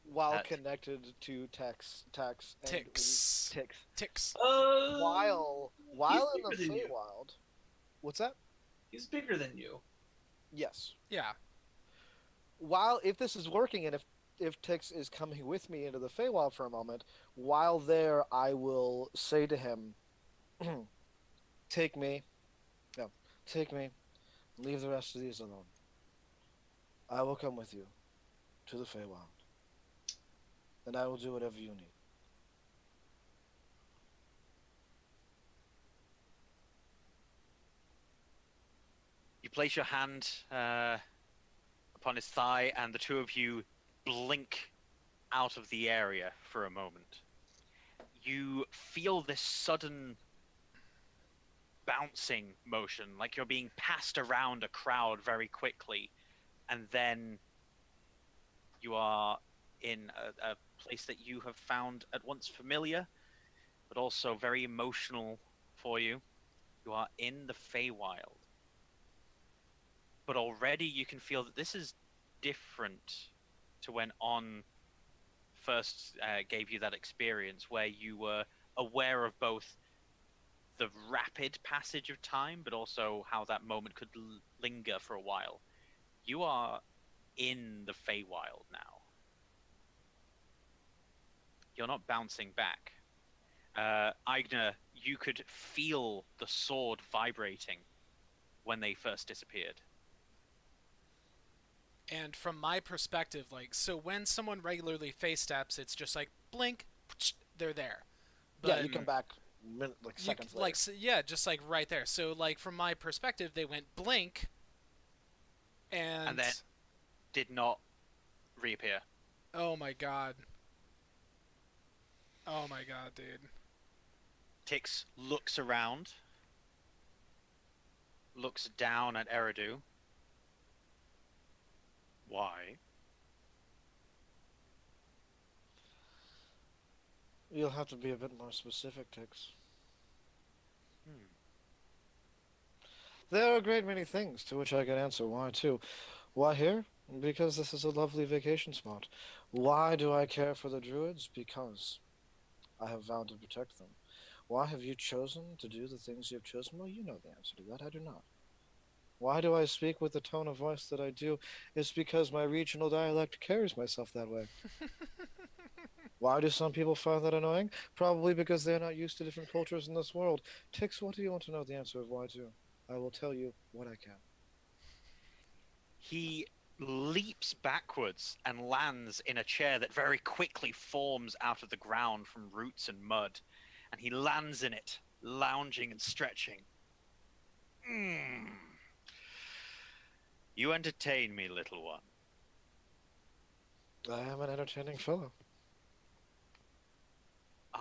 While That- connected to Tex, and Ticks. Ticks. Ticks. While in the bigger than you. Feywild. What's that? He's bigger than you. Yes. Yeah. While if this is working and if Tix is coming with me into the Feywild for a moment, while there I will say to him, take me, leave the rest of these alone. I will come with you to the Feywild, and I will do whatever you need. You place your hand upon his thigh, and the two of you blink out of the area for a moment. You feel this sudden bouncing motion, like you're being passed around a crowd very quickly, and then you are in a place that you have found at once familiar, but also very emotional for you. You are in the Feywild. But already you can feel that this is different to when On first gave you that experience where you were aware of both the rapid passage of time, but also how that moment could linger for a while. You are in the Feywild now. You're not bouncing back. Eigner, you could feel the sword vibrating when they first disappeared. And from my perspective, like, so when someone regularly face steps, it's just like blink, they're there. Yeah, you come back seconds later. Like, so, yeah, just like right there. So like from my perspective, they went blink, and then did not reappear. oh my god. Oh my god, dude. Tix looks around, looks down at Eridu. Why? You'll have to be a bit more specific, Tix. There are a great many things to which I could answer. Why, too? Why here? Because this is a lovely vacation spot. Why do I care for the druids? Because I have vowed to protect them. Why have you chosen to do the things you have chosen? Well, you know the answer to that. I do not. Why do I speak with the tone of voice that I do? It's because my regional dialect carries myself that way. Why do some people find that annoying? Probably because they're not used to different cultures in this world. Tix, what do you want to know the answer of why to? I will tell you what I can. He leaps backwards and lands in a chair that very quickly forms out of the ground from roots and mud. And he lands in it, lounging and stretching. You entertain me, little one. I am an entertaining fellow.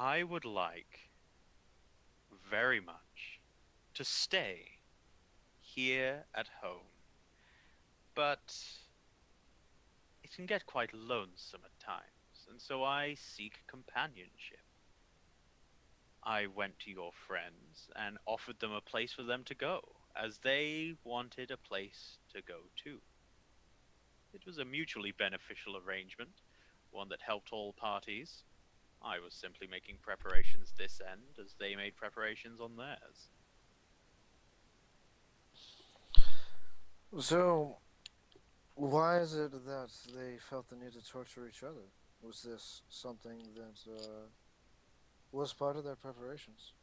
I would like very much to stay here at home, but it can get quite lonesome at times, and so I seek companionship. I went to your friends and offered them a place for them to go, as they wanted a place to go too. It was a mutually beneficial arrangement, one that helped all parties. I was simply making preparations this end, as they made preparations on theirs. So, why is it that they felt the need to torture each other? Was this something that was part of their preparations?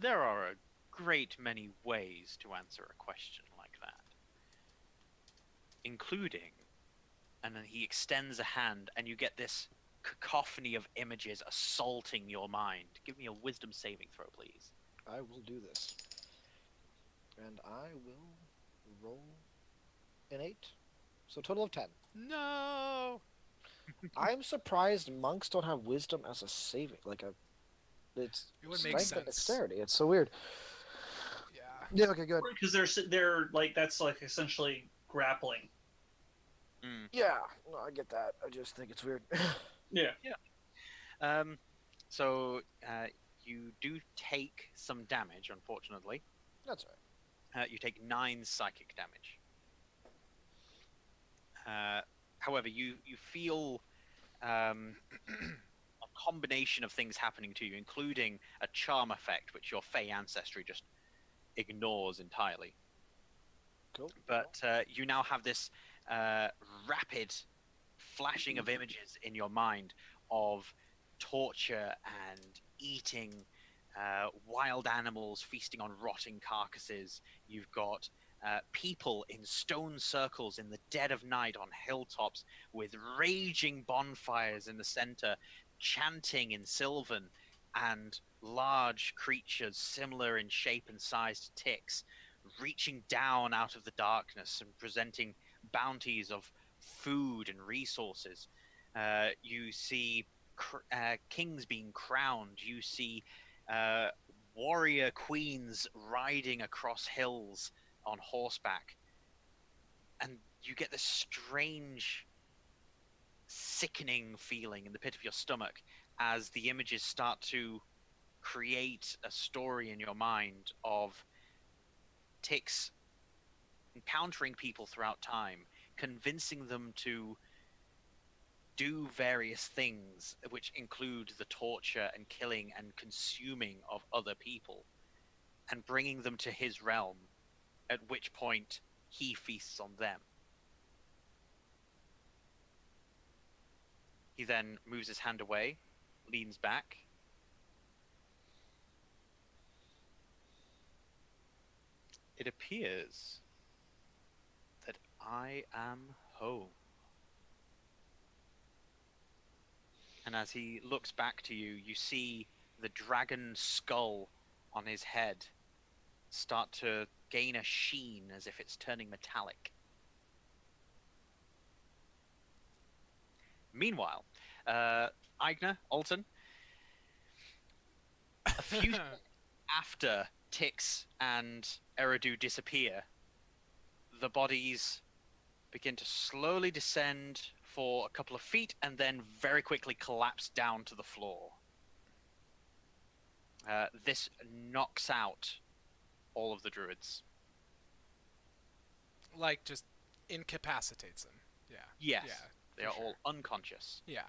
There are a great many ways to answer a question like that, including, and then he extends a hand, and you get this cacophony of images assaulting your mind. Give me a wisdom saving throw, please. I will do this. And I will roll an 8. So a total of 10. No. I'm surprised monks don't have wisdom as a saving. It's It would make strength and sense. dexterity. It's so weird. Yeah. Yeah, okay, good. Because they're like that's like essentially grappling. Yeah, no, I get that. I just think it's weird. Yeah. So you do take some damage, unfortunately. That's right. You take 9 psychic damage. However, you feel a combination of things happening to you, including a charm effect, which your Fey ancestry just ignores entirely. Cool. But you now have this rapid flashing of images in your mind of torture and eating wild animals feasting on rotting carcasses. You've got people in stone circles in the dead of night on hilltops with raging bonfires in the center, chanting in Sylvan, and large creatures similar in shape and size to ticks reaching down out of the darkness and presenting bounties of food and resources. You see kings being crowned. You see warrior queens riding across hills on horseback. And you get this strange, sickening feeling in the pit of your stomach as the images start to create a story in your mind of ticks encountering people throughout time, convincing them to do various things, which include the torture and killing and consuming of other people, and bringing them to his realm, at which point he feasts on them. He then moves his hand away, leans back. It appears that I am home. And as he looks back to you, you see the dragon skull on his head start to gain a sheen as if it's turning metallic. Meanwhile, Eigner, Alton, a few after Tix and Eridu disappear, the bodies begin to slowly descend for a couple of feet and then very quickly collapse down to the floor. This knocks out all of the druids. Like, just incapacitates them. Yeah. Yes, Yeah, they for are sure. all unconscious. Yeah.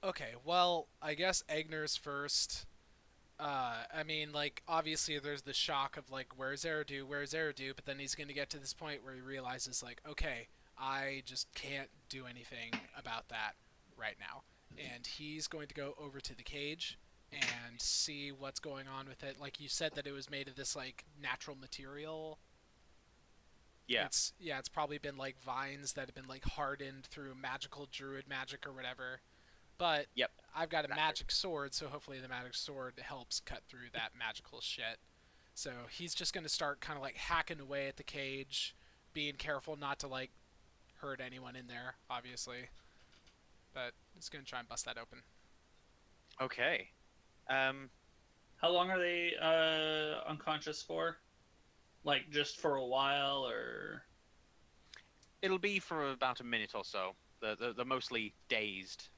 Okay, well, I guess Egner's first. I mean, like, obviously there's the shock of, like, where's Eridu, but then he's going to get to this point where he realizes, like, okay, I just can't do anything about that right now. And he's going to go over to the cage and see what's going on with it. Like, you said that it was made of this, like, natural material. Yeah. It's probably been, like, vines that have been, like, hardened through magical druid magic or whatever. But Yep. I've got a Exactly. magic sword, so hopefully the magic sword helps cut through that magical shit. So he's just going to start kind of like hacking away at the cage, being careful not to like hurt anyone in there, obviously. But it's gonna try and bust that open. Okay. How long are they unconscious for? Like just for a while, or? It'll be for about a minute or so. They're mostly dazed.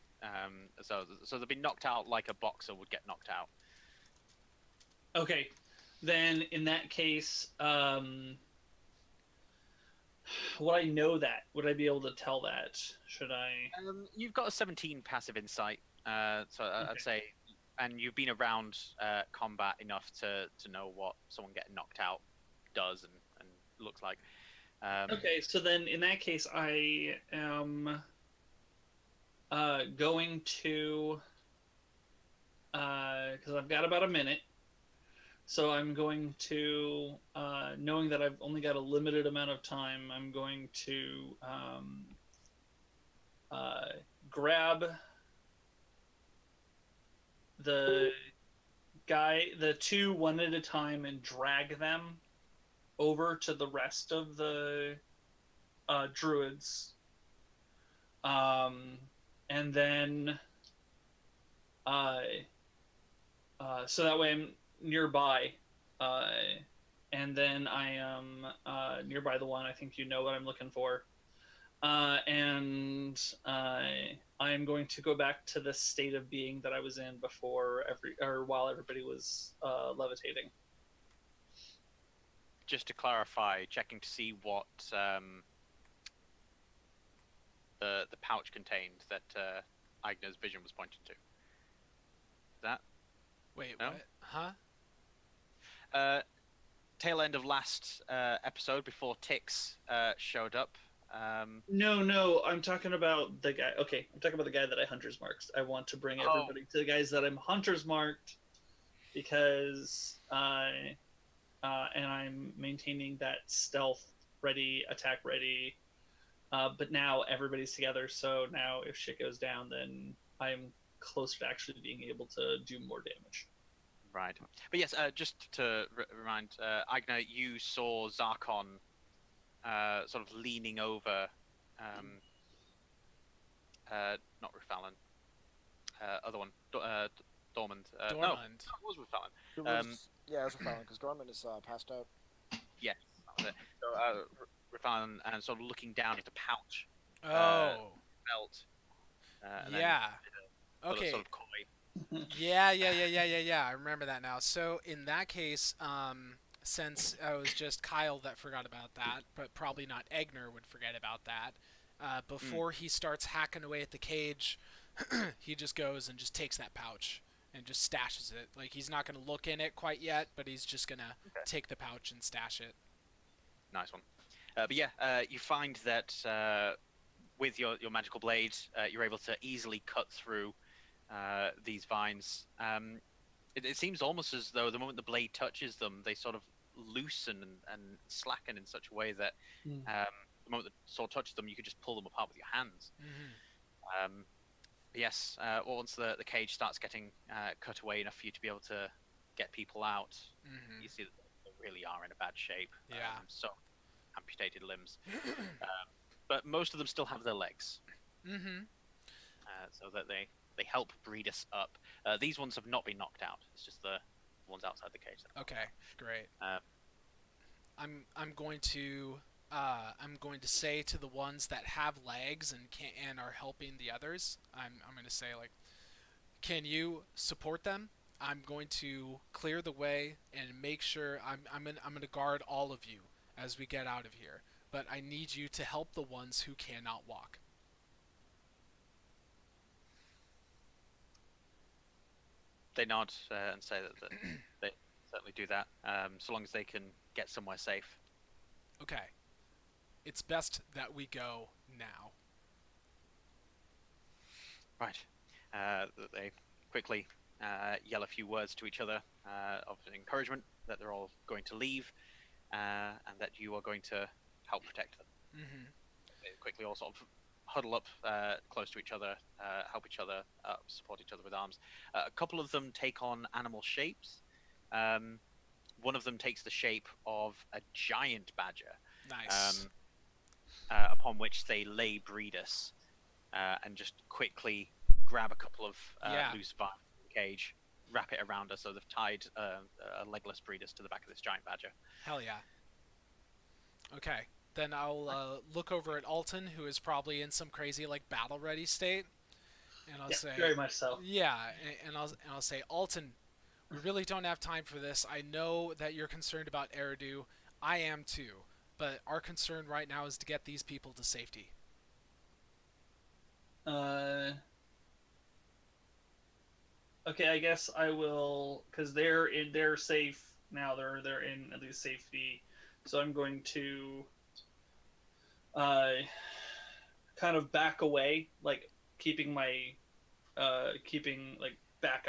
So they'll be knocked out like a boxer would get knocked out. Okay, then in that case, would I know that? Would I be able to tell that? Should I? You've got a 17 passive insight, so Okay. I'd say, and you've been around combat enough to know what someone getting knocked out does and looks like. Okay, so then in that case, I am going to, because I've got about a minute, so I'm going to, knowing that I've only got a limited amount of time, I'm going to grab the two one at a time and drag them over to the rest of the druids, and then so that way I'm nearby, and then I am nearby the one. I think you know what I'm looking for, and I'm going to go back to the state of being that I was in before while everybody was levitating. Just to clarify, checking to see what the pouch contained that Eigner's vision was pointing to. That? Wait, No? what? Huh? Tail end of last episode before Tix showed up. No, I'm talking about the guy. Okay, I'm talking about the guy that I hunters marked. I want to bring everybody to the guys that I'm hunters marked because and I'm maintaining that stealth ready, attack ready. But now everybody's together, so now if shit goes down, then I'm closer to actually being able to do more damage. Right. But yes, just to remind, Eigner, you saw Zarkon sort of leaning over, not Rufallan, other one, Dormand. No, Dormand. it was Rufallan. It was, yeah, it was Rufallan, because Dorman is passed out. Yes, that was it. So, Rufallan and sort of looking down at the pouch Oh. belt. And Yeah. then Okay. sort of coy. Yeah. I remember that now. So in that case, since it was just Kyle that forgot about that, but probably not Eigner would forget about that, before he starts hacking away at the cage, he just goes and just takes that pouch and just stashes it. Like, he's not going to look in it quite yet, but he's just going to take the pouch and stash it. Nice one. But yeah, you find that with your magical blade, you're able to easily cut through these vines. It seems almost as though the moment the blade touches them, they sort of loosen and slacken in such a way that the moment the sword touches them, you could just pull them apart with your hands. Mm-hmm. Yes, once the cage starts getting cut away enough for you to be able to get people out, you see that they really are in a bad shape. Yeah. So amputated limbs. But most of them still have their legs. So that they help breed us up. These ones have not been knocked out. It's just the ones outside the cage. Okay, great. I'm going to say to the ones that have legs and are helping the others, I'm going to say, like, can you support them? I'm going to clear the way and make sure I'm going to guard all of you as we get out of here. But I need you to help the ones who cannot walk. They nod and say that they certainly do that, so long as they can get somewhere safe. Okay. It's best that we go now. Right. They quickly yell a few words to each other of encouragement that they're all going to leave and that you are going to help protect them. They quickly all sort of huddle up close to each other, help each other up, support each other with arms. A couple of them take on animal shapes. One of them takes the shape of a giant badger. Nice. upon which they lay Breedus and just quickly grab a couple of Yeah. loose vines in the cage, wrap it around us, so they've tied a legless Breedus to the back of this giant badger. Hell yeah. Okay. Then I'll look over at Alton, who is probably in some crazy like battle ready state, and I'll Yeah, say, very much so. yeah, and I'll say, Alton, we really don't have time for this. I know that you're concerned about Eridu. I am too, but our concern right now is to get these people to safety. Okay, I guess I will, because they're safe now. They're in at least safety, so I'm going to kind of back away, like keeping my keeping like back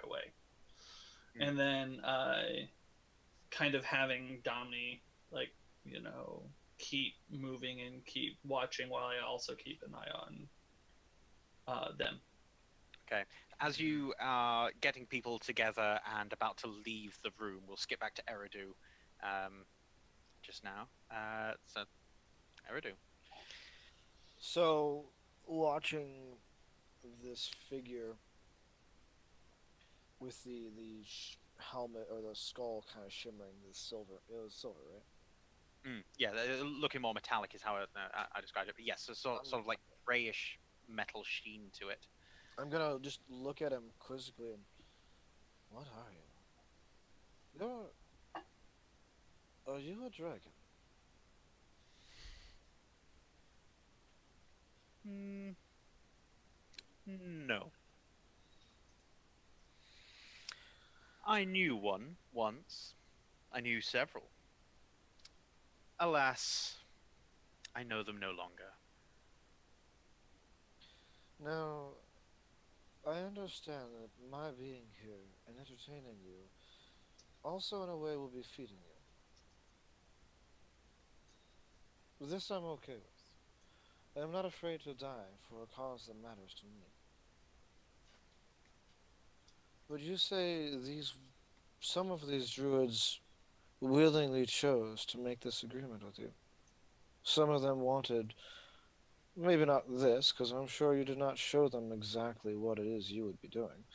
away, and then kind of having Domini like keep moving and keep watching while I also keep an eye on them. Okay. As you are getting people together and about to leave the room, we'll skip back to Eridu just now. So, Eridu. So, watching this figure with the helmet or the skull kind of shimmering, the silver. It was silver, right? Yeah, looking more metallic is how I described it. But yes, so sort of like grayish metal sheen to it. I'm gonna just look at him quizzically and... What are you? Are you a dragon? No. I knew one once. I knew several. Alas, I know them no longer. Now, I understand that my being here and entertaining you also in a way will be feeding you. This I'm okay with. I am not afraid to die for a cause that matters to me. Would you say some of these druids willingly chose to make this agreement with you? Some of them wanted, maybe not this, because I'm sure you did not show them exactly what it is you would be doing,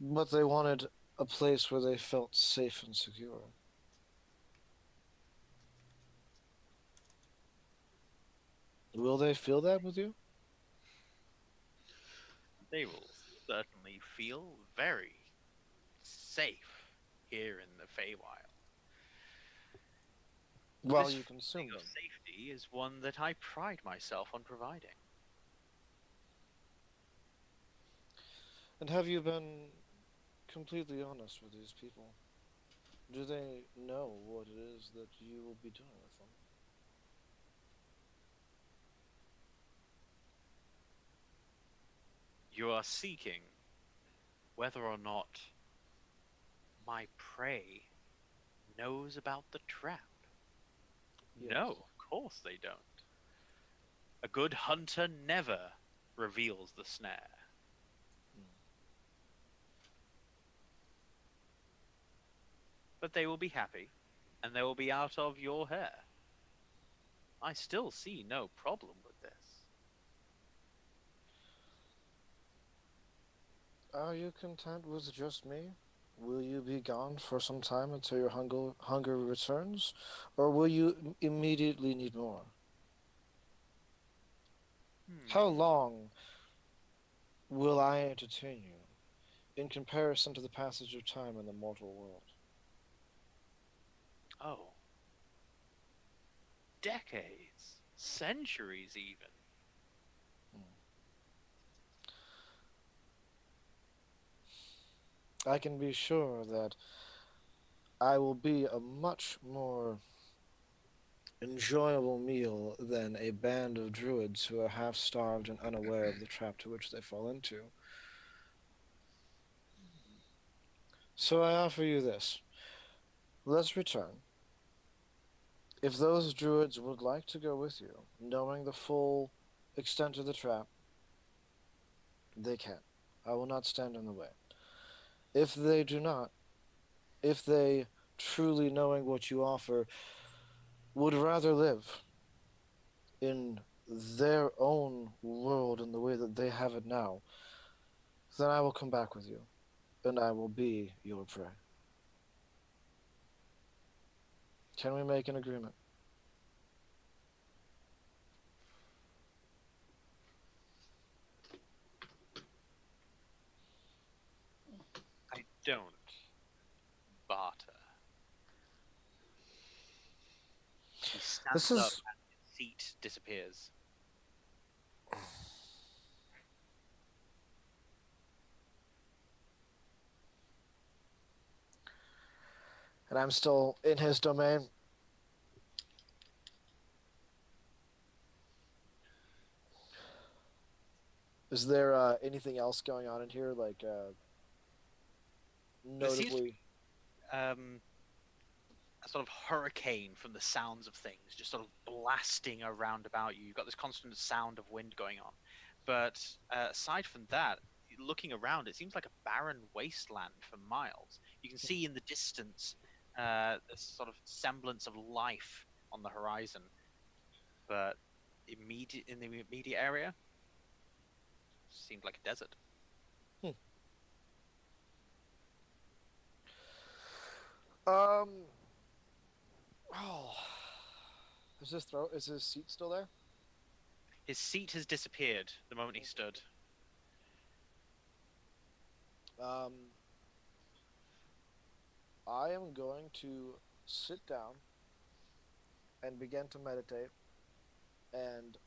but they wanted a place where they felt safe and secure. Will they feel that with you? They will certainly feel very safe here in the Feywild. While This you consume feeling them. of safety is one that I pride myself on providing. And have you been completely honest with these people? Do they know what it is that you will be doing with them? You are seeking whether or not my prey knows about the trap. Yes. No, of course they don't. A good hunter never reveals the snare. But they will be happy, and they will be out of your hair. I still see no problem with this. Are you content with just me? Will you be gone for some time until your hunger returns? Or will you immediately need more? How long will I entertain you in comparison to the passage of time in the mortal world? Oh. Decades. Centuries, even. I can be sure that I will be a much more enjoyable meal than a band of druids who are half-starved and unaware of the trap to which they fall into. So I offer you this. Let's return. If those druids would like to go with you, knowing the full extent of the trap, they can. I will not stand in the way. If they do not, if they, truly knowing what you offer, would rather live, in their own world in the way that they have it now, then I will come back with you, and I will be your prey. Can we make an agreement? I don't barter. He stands This up is and his seat disappears. and I'm still in his domain. Is there anything else going on in here, like There seems to notably? be a sort of hurricane from the sounds of things, just sort of blasting around about you. You've got this constant sound of wind going on. But aside from that, looking around, it seems like a barren wasteland for miles. You can see in the distance this sort of semblance of life on the horizon, but in the immediate area, seemed like a desert. Um. Oh, is his seat still there? His seat has disappeared the moment he stood. Um. I am going to sit down and begin to meditate, and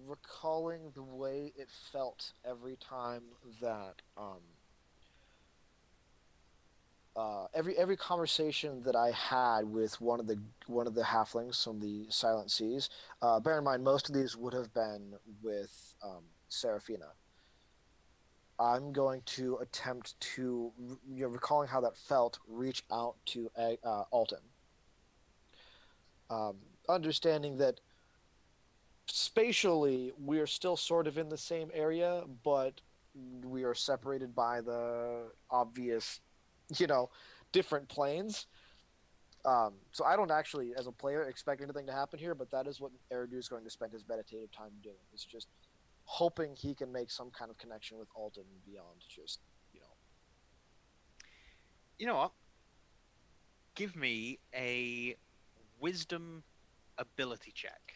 recalling the way it felt every time that every conversation that I had with one of the halflings from the Silent Seas. Bear in mind, most of these would have been with Seraphina. I'm going to attempt to, recalling how that felt, reach out to Alton. Understanding that spatially we are still sort of in the same area, but we are separated by the obvious, different planes. So I don't actually, as a player, expect anything to happen here, but that is what Eridu is going to spend his meditative time doing. It's just hoping he can make some kind of connection with Alton beyond just. You know what? Give me a wisdom ability check.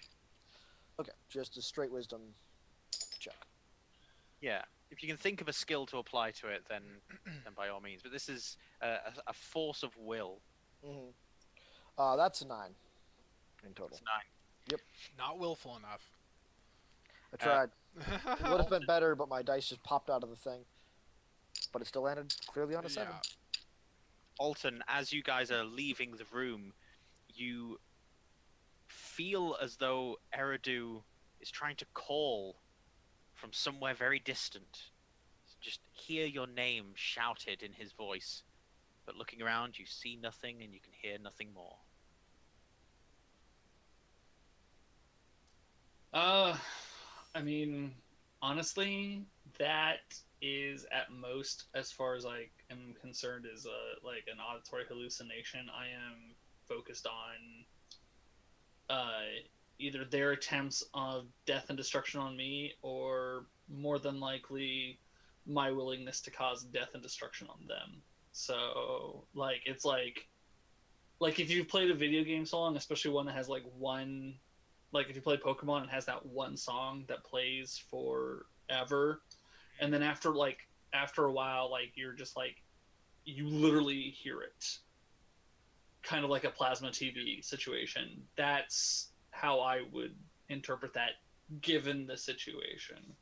Okay, just a straight wisdom check. Yeah. If you can think of a skill to apply to it, then by all means. But this is a force of will. Mm-hmm. That's a 9 in total. It's 9. Not willful enough. I tried. It would have been better, but my dice just popped out of the thing. But it still landed clearly on a 7. Yeah. Alton, as you guys are leaving the room, you feel as though Eridu is trying to call from somewhere very distant. Just hear your name shouted in his voice. But looking around, you see nothing and you can hear nothing more. I mean, honestly, that is at most, as far as I am concerned, is like an auditory hallucination. I am focused on either their attempts of death and destruction on me, or more than likely my willingness to cause death and destruction on them. So, like, it's like if you've played a video game song, especially one that has like one, like if you play Pokemon and has that one song that plays forever, and then after a while, like you're just like, you literally hear it, kind of like a plasma TV situation. That's how I would interpret that, given the situation.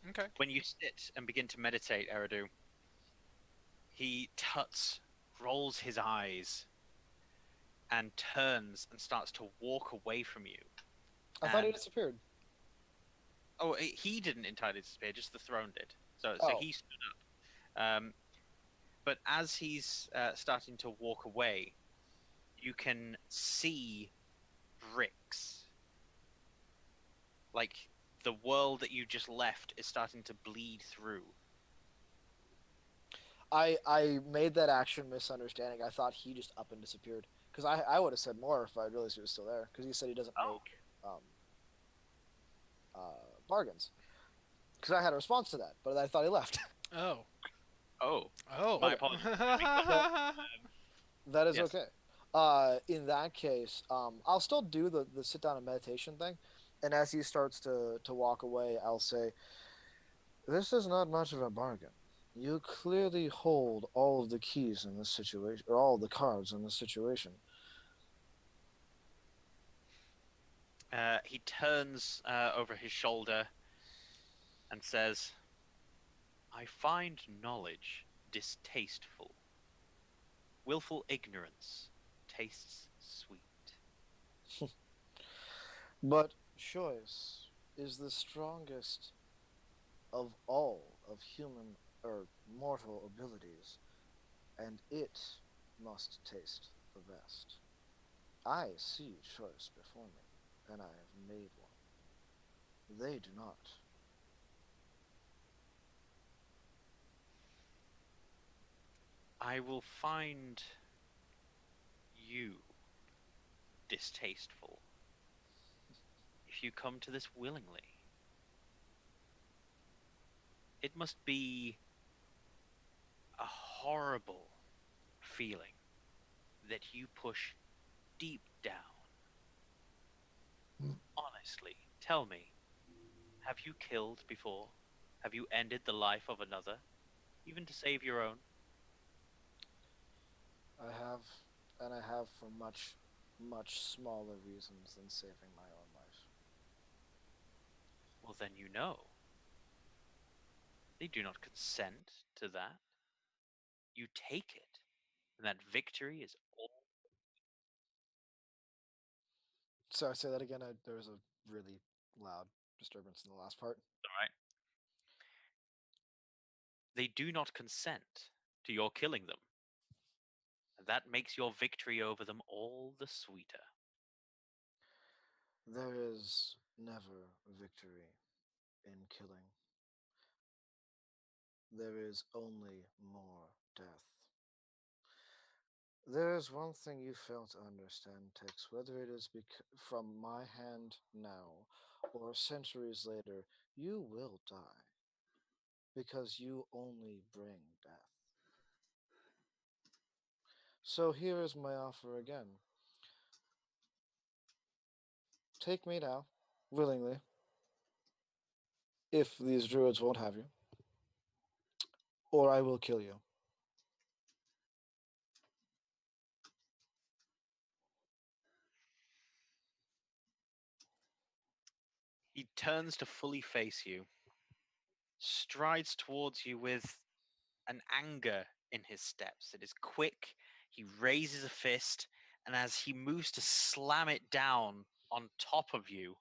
Okay. When you sit and begin to meditate, Eridu, he rolls his eyes, and turns and starts to walk away from you. I thought he disappeared. Oh, he didn't entirely disappear, just the throne did. So Oh. he stood up. But as he's starting to walk away, you can see bricks. Like the world that you just left is starting to bleed through. I made that action misunderstanding. I thought he just up and disappeared. Because I would have said more if I realized he was still there. Because he said he doesn't Oh. make bargains. Because I had a response to that, but I thought he left. Oh. Oh, Oh. my apologies. That is Yes. okay. In that case, I'll still do the sit down and meditation thing, and as he starts to walk away, I'll say, "This is not much of a bargain. You clearly hold all of the keys in this situation, or all of the cards in this situation." He turns over his shoulder and says, I find knowledge distasteful. Willful ignorance tastes sweet. But choice is the strongest of all of human or mortal abilities, and it must taste the best. I see choice before me, and I have made one. They do not. I will find you distasteful if you come to this willingly. It must be a horrible feeling that you push deep down. Honestly, tell me, have you killed before? Have you ended the life of another, even to save your own? I have, and I have for much, much smaller reasons than saving my own life. Well, then you know. They do not consent to that. You take it, and that victory is all. Sorry, say that again. There was a really loud disturbance in the last part. Right? They do not consent to your killing them. And that makes your victory over them all the sweeter. There is never victory in killing. There is only more death. There is one thing you fail to understand, Tix. Whether it is from my hand now or centuries later, you will die. Because you only bring death. So here is my offer again. Take me now, willingly, if these druids won't have you, or I will kill you. He turns to fully face you, strides towards you with an anger in his steps. It is quick. He raises a fist, and as he moves to slam it down on top of you,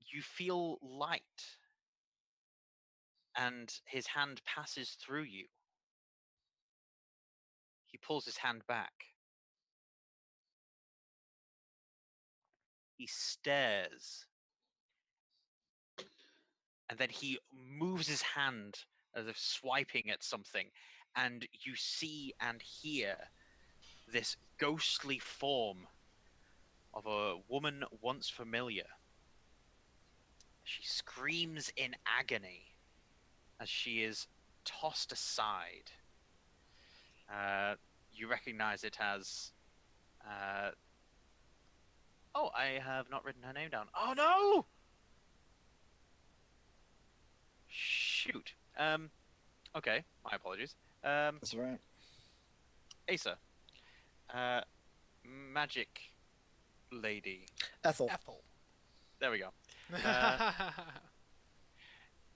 you feel light, and his hand passes through you. He pulls his hand back. He stares, and then he moves his hand as if swiping at something, and you see and hear this ghostly form of a woman once familiar. She screams in agony as she is tossed aside. You recognize it as... oh, I have not written her name down. Oh, no! Shoot. Okay, my apologies. That's right. Asa. Magic lady. Ethel. Ethel. There we go.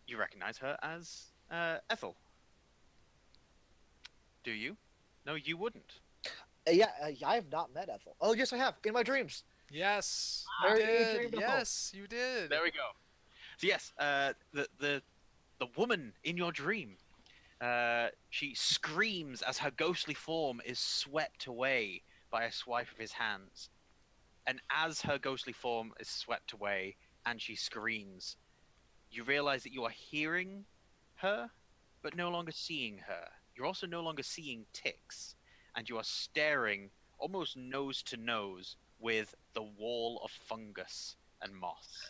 You recognize her as Ethel. Do you? No, you wouldn't. Yeah, I have not met Ethel. Oh, yes, I have. In my dreams. Yes, I you already did. dreamed of Yes, you did. There we go. So yes, the woman in your dream, she screams as her ghostly form is swept away by a swipe of his hands. And as her ghostly form is swept away and she screams, you realize that you are hearing her, but no longer seeing her. You're also no longer seeing Tix. and you are staring almost nose to nose with the wall of fungus and moss.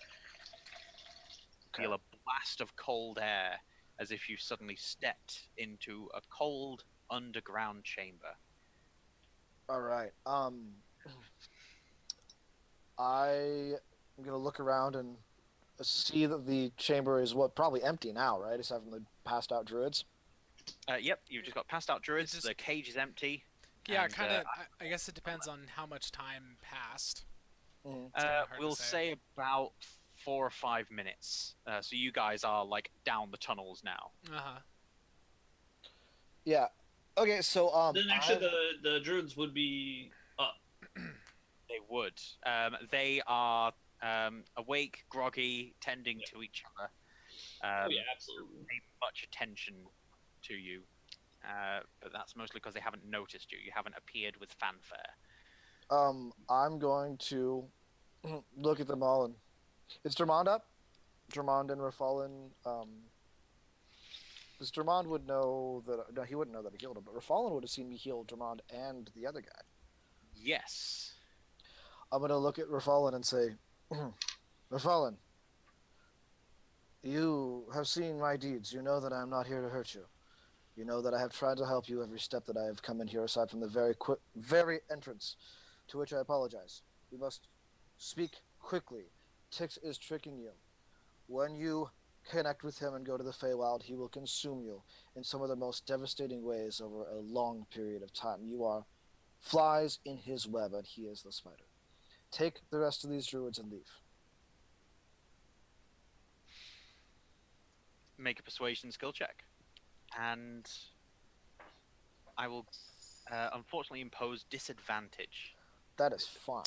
Okay. Feel a blast of cold air, as if you suddenly stepped into a cold underground chamber. All right. I am gonna look around and see that the chamber is probably empty now, right? Aside from the passed out druids. Yep, you've just got passed out druids. just- The cage is empty. Yeah, and, kind of. I guess it depends on how much time passed. Mhm. It's kinda hard to We'll say. say about 4 or 5 minutes. So you guys are like down the tunnels now. Uh-huh. Yeah. Okay. So Then actually, the druids would be up. They would. They are awake, groggy, tending to each other. Oh yeah, absolutely. Pay much attention to you, but that's mostly because they haven't noticed you. You haven't appeared with fanfare. I'm going to look at them all and is Drummond up? Drummond and Rafalin. Because Drummond would know that. No, he wouldn't know that I healed him, but Rafalin would have seen me heal Drummond and the other guy. Yes. I'm gonna look at Rafalin and say, Rafalin, you have seen my deeds. You know that I am not here to hurt you. You know that I have tried to help you every step that I have come in here, aside from the very entrance, to which I apologize. We must speak quickly. Tix is tricking you. When you connect with him and go to the Feywild, he will consume you in some of the most devastating ways over a long period of time. You are flies in his web, and he is the spider. Take the rest of these druids and leave. Make a persuasion skill check. And I will unfortunately impose disadvantage. That is fine,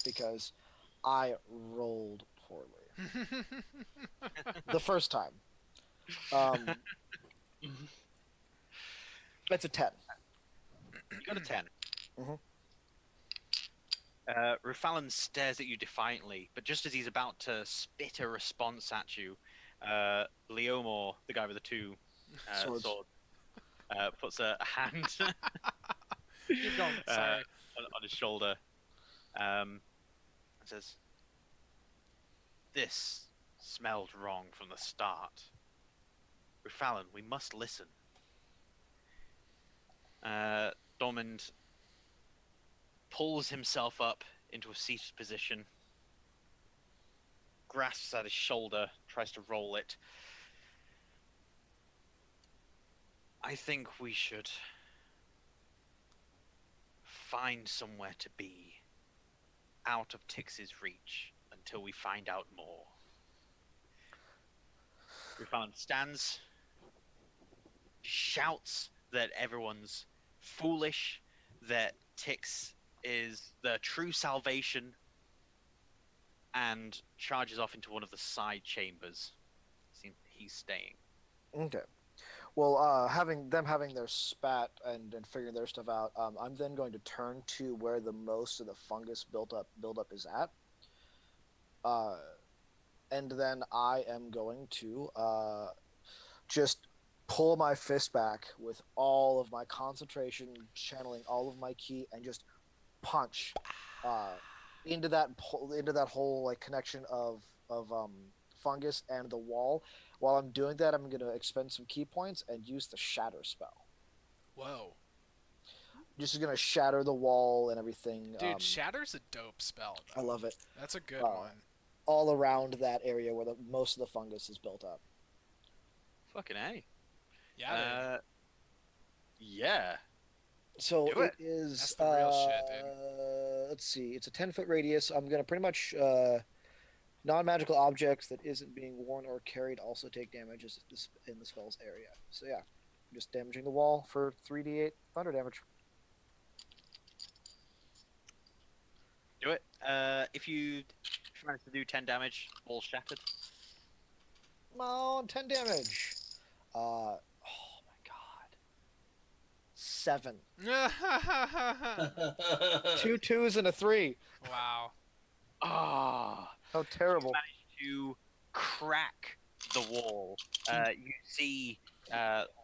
because I rolled poorly. The first time. It's a 10. You got a 10. Mhm. Rufalin stares at you defiantly, but just as he's about to spit a response at you, Leomor, the guy with the two Swords. swords, puts a hand Keep going. Sorry. on his shoulder, and says, "This smelled wrong from the start. Rufalin, we must listen." Dormund pulls himself up into a seated position, grasps at his shoulder, tries to roll it. I think we should find somewhere to be out of Tix's reach until we find out more. Rufalin stands, shouts that everyone's foolish, that Tix is the true salvation, and charges off into one of the side chambers. Seems he's staying. Okay. Well, having their spat and figuring their stuff out, I'm then going to turn to where the most of the fungus buildup is at, and then I am going to just pull my fist back with all of my concentration, channeling all of my ki, and just punch into that whole like connection of fungus and the wall. While I'm doing that, I'm going to expend some key points and use the shatter spell. Whoa. Just going to shatter the wall and everything. Dude, Shatter's a dope spell. I love it. That's a good one. All around that area where most of the fungus is built up. Fucking A. Yeah, dude. Yeah. So Do it. is. That's the real shit, dude. Let's see. It's a 10-foot radius. I'm going to pretty much. Non-magical objects that isn't being worn or carried also take damage in the spell's area. So yeah, I'm just damaging the wall for 3d8 thunder damage. Do it. If you manage to do 10 damage, all shattered. Come on, 10 damage. Oh my god. 7. 2 2s and a 3. Wow. Ah. How terrible. Managed to crack the wall. You see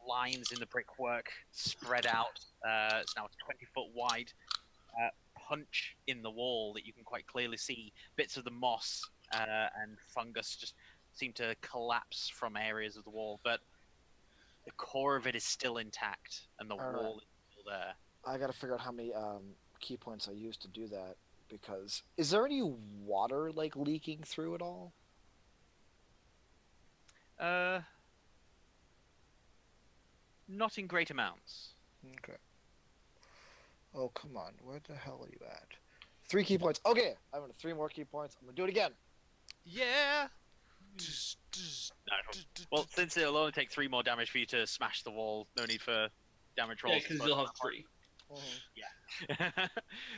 lines in the brickwork spread out. It's now 20-foot wide. Punch in the wall that you can quite clearly see. Bits of the moss and fungus just seem to collapse from areas of the wall, but the core of it is still intact, and the wall is still there. I gotta figure out how many key points I used to do that, because is there any water like leaking through it all? Not in great amounts. Okay. Oh, come on. Where the hell are you at? 3 key points. Okay, I'm gonna 3 more key points. I'm gonna do it again. Yeah. Well, since it'll only take 3 more damage for you to smash the wall, no need for damage rolls. Yeah, because you'll have 3. Yeah.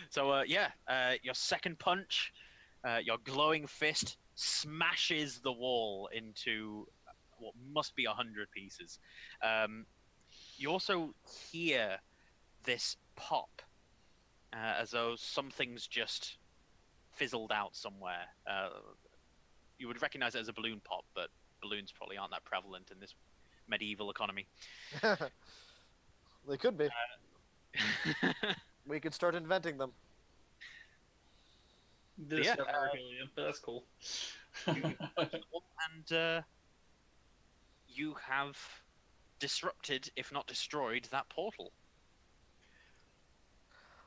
So, your second punch, your glowing fist smashes the wall into what must be 100 pieces. You also hear this pop, as though something's just fizzled out somewhere. You would recognize it as a balloon pop, but balloons probably aren't that prevalent in this medieval economy. They could be. We could start inventing them. This helium, but that's cool. And you have disrupted, if not destroyed, that portal.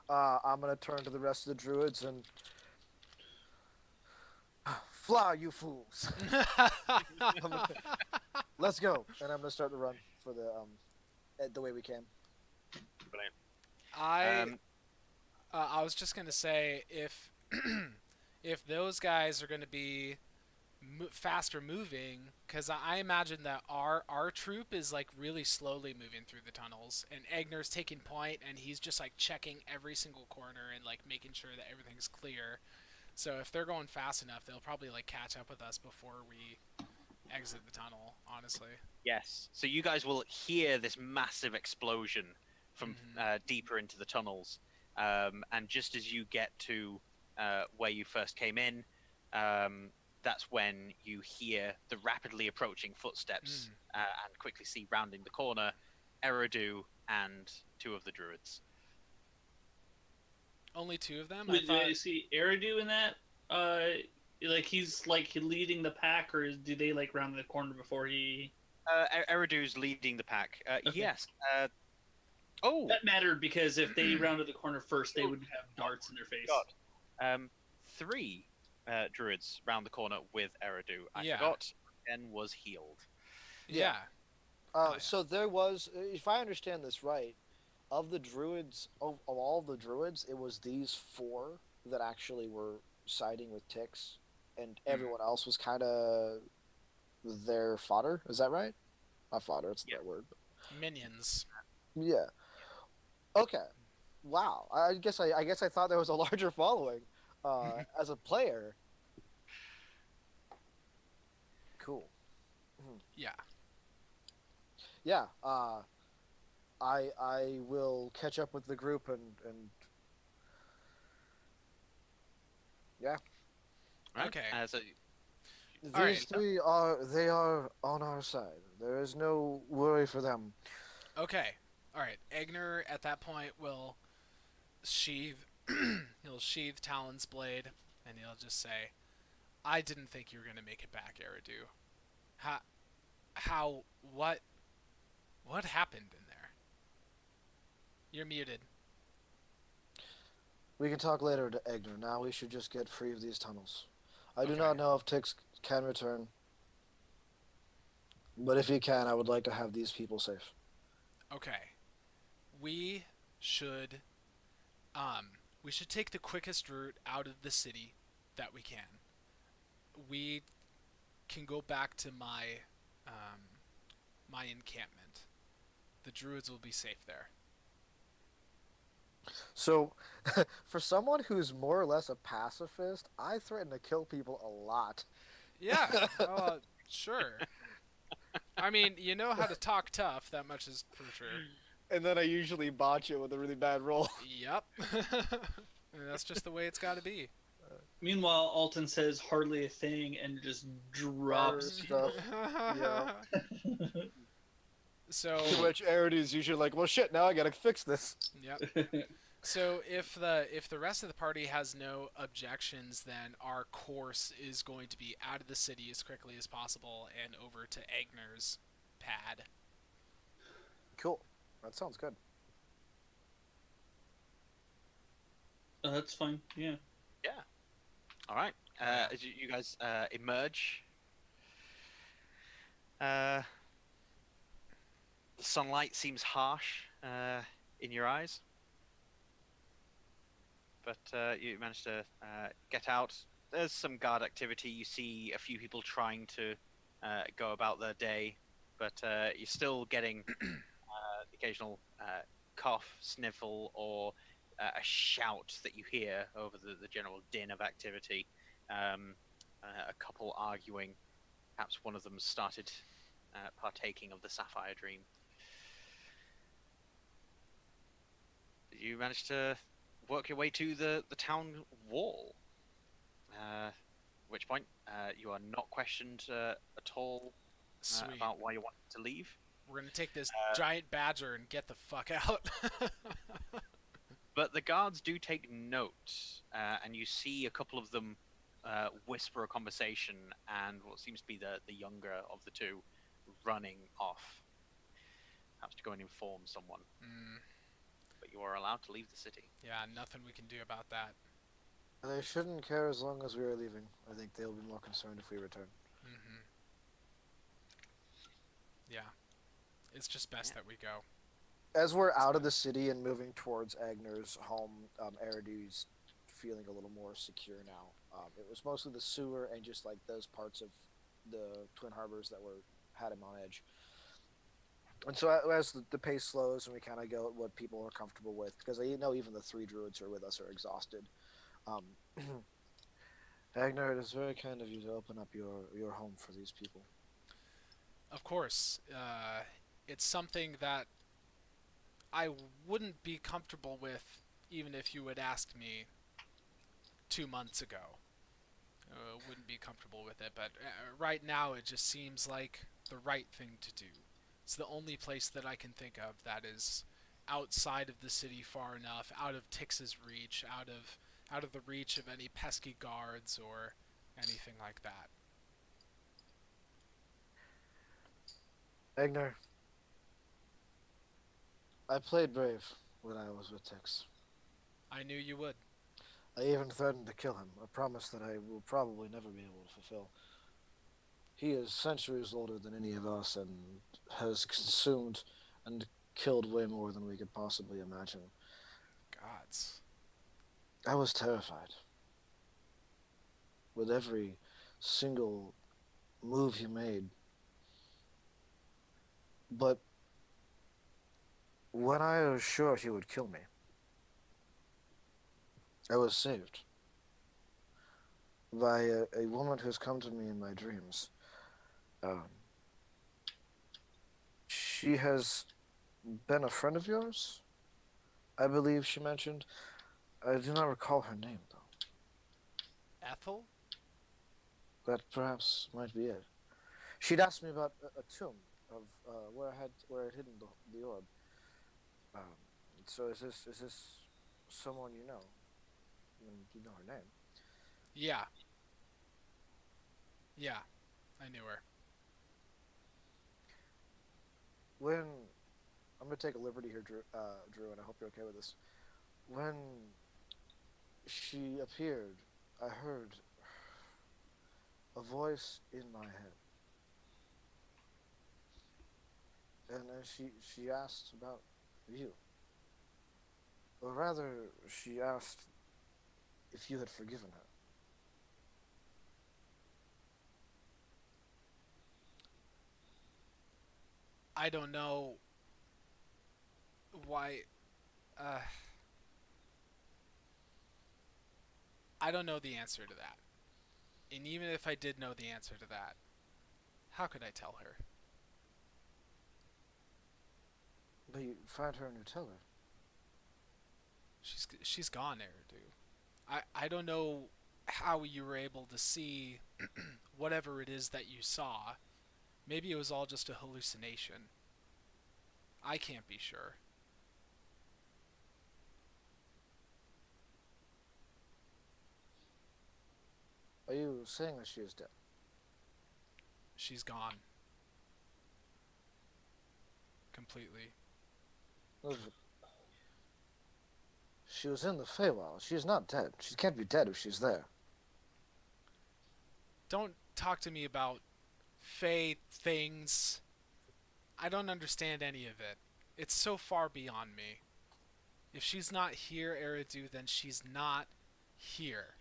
I'm gonna turn to the rest of the druids and fly, you fools. Let's go, and I'm gonna start the run for the way we came. Brilliant. I was just gonna say if if those guys are gonna be faster moving, because I imagine that our troop is like really slowly moving through the tunnels, and Eigner's taking point, and he's just like checking every single corner and like making sure that everything's clear. So if they're going fast enough, they'll probably like catch up with us before we exit the tunnel, honestly. Yes. So you guys will hear this massive explosion from deeper into the tunnels. And just as you get to where you first came in, that's when you hear the rapidly approaching footsteps and quickly see rounding the corner Eridu and 2 of the druids. Only 2 of them? Wait, do you see Eridu in that? Like he's like leading the pack, or do they like round the corner before he? Eridu's leading the pack. Okay. Yes. That mattered, because if they rounded the corner first, they would have darts in their face. God. 3 druids round the corner with Eridu. I Yeah. forgot Ken was healed. Yeah. So there was, if I understand this right, of the druids, of all the druids, it was these 4 that actually were siding with Tix, and everyone else was kind of their fodder. Is that right? Not fodder, it's the right word. Minions. Yeah. Okay. Wow. I guess I thought there was a larger following as a player. Cool. Yeah. Yeah. I will catch up with the group and yeah. Right? Okay. So These All right. 3 are on our side. There is no worry for them. Okay. All right. Eigner at that point will sheathe he'll sheathe Talon's blade, and he'll just say, "I didn't think you were going to make it back, Eridu. What happened in there?" You're muted. We can talk later to Eigner. Now we should just get free of these tunnels. I do Okay. not know if Tix can return, but if he can, I would like to have these people safe. Okay. We should take the quickest route out of the city that we can. We can go back to my my encampment. The druids will be safe there. So, for someone who's more or less a pacifist, I threaten to kill people a lot. Yeah. Sure. I mean, you know how to talk tough, that much is for sure. And then I usually botch it with a really bad roll. Yep. And that's just the way it's got to be. Meanwhile, Alton says hardly a thing and just drops. Stuff. Yeah. So, To which Eridu is usually like, well, shit, now I gotta fix this. yep. So if the rest of the party has no objections, then our course is going to be out of the city as quickly as possible and over to Eigner's pad. Cool. That sounds good. That's fine. Yeah. All right. As you guys emerge, the sunlight seems harsh in your eyes, but you manage to get out. There's some guard activity. You see a few people trying to go about their day, but you're still getting the occasional cough, sniffle, or a shout that you hear over the general din of activity. A couple arguing. Perhaps one of them started partaking of the Sapphire Dream. You managed to work your way to the town wall. At which point, you are not questioned at all Sweet. about why you wanted to leave. We're gonna take this giant badger and get the fuck out. But the guards do take note, and you see a couple of them whisper a conversation, and what seems to be the younger of the two running off. Perhaps to go and inform someone. But you are allowed to leave the city. Yeah, nothing we can do about that. They shouldn't care as long as we are leaving. I think they'll be more concerned if we return. Yeah. It's just best that we go. As we're out of the city and moving towards Eigner's home, Eridu's feeling a little more secure now. It was mostly the sewer and just like those parts of the Twin Harbors that had him on edge. And so as the pace slows and we kind of go at what people are comfortable with, because I know even the 3 druids who are with us are exhausted. Eigner, it is very kind of you to open up your home for these people. Of course. It's something that I wouldn't be comfortable with even if you had asked me 2 months ago. Wouldn't be comfortable with it, but right now it just seems like the right thing to do. It's the only place that I can think of that is outside of the city far enough, out of Tix's reach, out of the reach of any pesky guards or anything like that. Eigner, I played brave when I was with Tix. I knew you would. I even threatened to kill him, a promise that I will probably never be able to fulfill. He is centuries older than any of us and has consumed and killed way more than we could possibly imagine. Gods. I was terrified. With every single move he made. But when I was sure he would kill me, I was saved by a woman who's come to me in my dreams. She has been a friend of yours, I believe she mentioned. I do not recall her name, though. Ethel? That perhaps might be it. She'd asked me about a tomb of where I had hidden the orb. So is this someone you know? I mean, you know her name. Yeah. Yeah, I knew her. When I'm gonna take a liberty here, Drew, and I hope you're okay with this. When she appeared, I heard a voice in my head, and then she asked about you, or rather, she asked if you had forgiven her. I don't know why. I don't know the answer to that. And even if I did know the answer to that, how could I tell her? But you find her and you tell her. She's gone, Eridu. I don't know how you were able to see whatever it is that you saw. Maybe it was all just a hallucination. I can't be sure. Are you saying that she is dead? She's gone. Completely. She was in the Feywild. She's not dead. She can't be dead if she's there. Don't talk to me about Fae things. I don't understand any of it. It's so far beyond me. If she's not here, Eridu, then she's not here.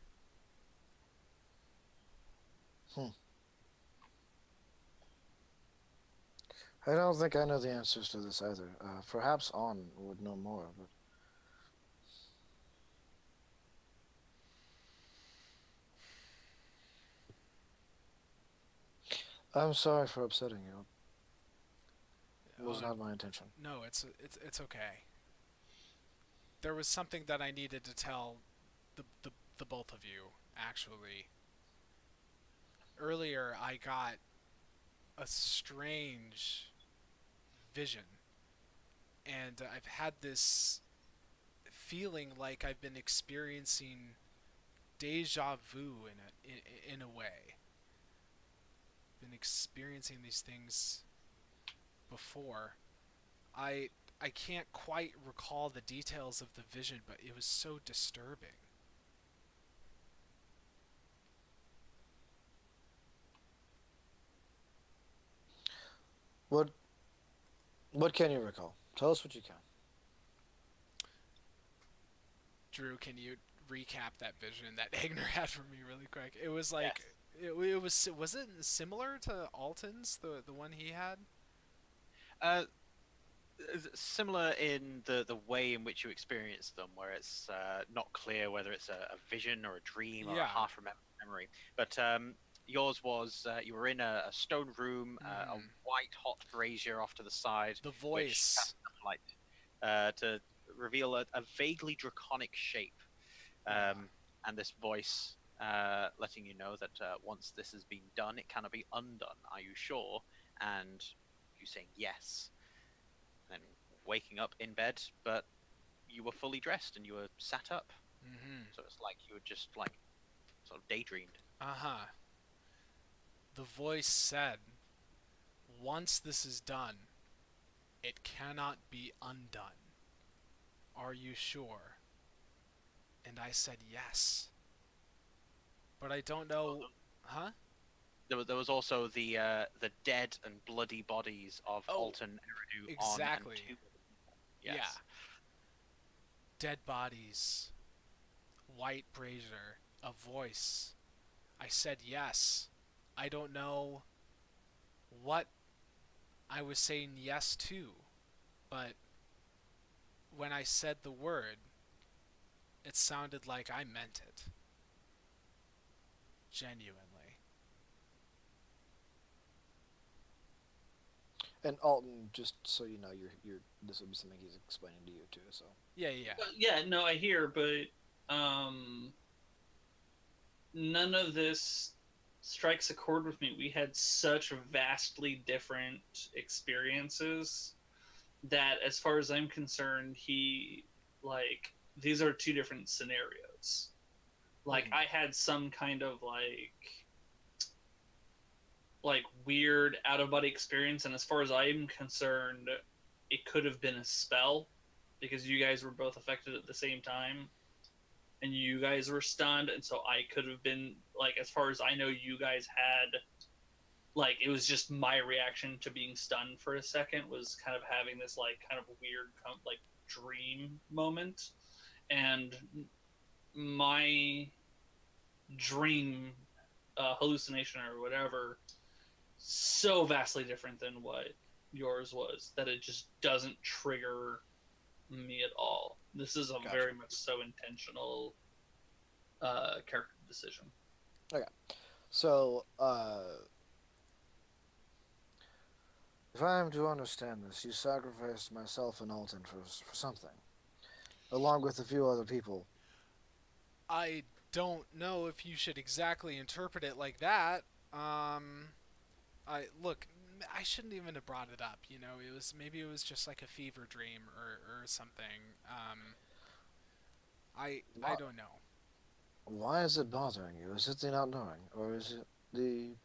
I don't think I know the answers to this either. Perhaps On would know more, but I'm sorry for upsetting you. It was not my intention. No, it's okay. There was something that I needed to tell the both of you, actually. Earlier, I got a strange vision, and I've had this feeling like I've been experiencing deja vu in a way. Been experiencing these things before. I can't quite recall the details of the vision, but it was so disturbing. What can you recall? Tell us what you can. Drew, can you recap that vision that Eigner had for me really quick? It was like it was it similar to Alton's, the one he had? Similar in the way in which you experience them, where it's not clear whether it's a vision or a dream or a half memory. But yours was you were in a stone room, a white hot brazier off to the side. The voice. Which cast light to reveal a vaguely draconic shape. And this voice letting you know that once this has been done, it cannot be undone. Are you sure? And you saying yes. Then waking up in bed, but you were fully dressed and you were sat up. So it's like you were just like sort of daydreamed. The voice said, once this is done, it cannot be undone. Are you sure? And I said yes. But I don't know... Huh? There was also the dead and bloody bodies of Alton, Eridu, exactly. On, and 2. Yes. Yeah. Dead bodies. White brazier. A voice. I said yes. I don't know what I was saying yes to, but when I said the word, it sounded like I meant it. Genuinely. And Alton, just so you know, you're this will be something he's explaining to you too. So yeah, no, I hear, but none of this strikes a chord with me. We had such vastly different experiences that, as far as I'm concerned, these are two different scenarios. I had some kind of weird out of body experience, and as far as I'm concerned, it could have been a spell because you guys were both affected at the same time and you guys were stunned, and so I could have been as far as I know, you guys had it was just my reaction to being stunned for a second was kind of having this kind of weird dream moment, and my dream hallucination or whatever so vastly different than what yours was that it just doesn't trigger me at all. This is a very much so intentional character decision. Okay, so if I am to understand this, you sacrificed myself and Alton for something, along with a few other people. I don't know if you should exactly interpret it like that. Look, I shouldn't even have brought it up. You know, maybe it was just like a fever dream or something. I don't know. Why is it bothering you? Is it the not knowing, or is it the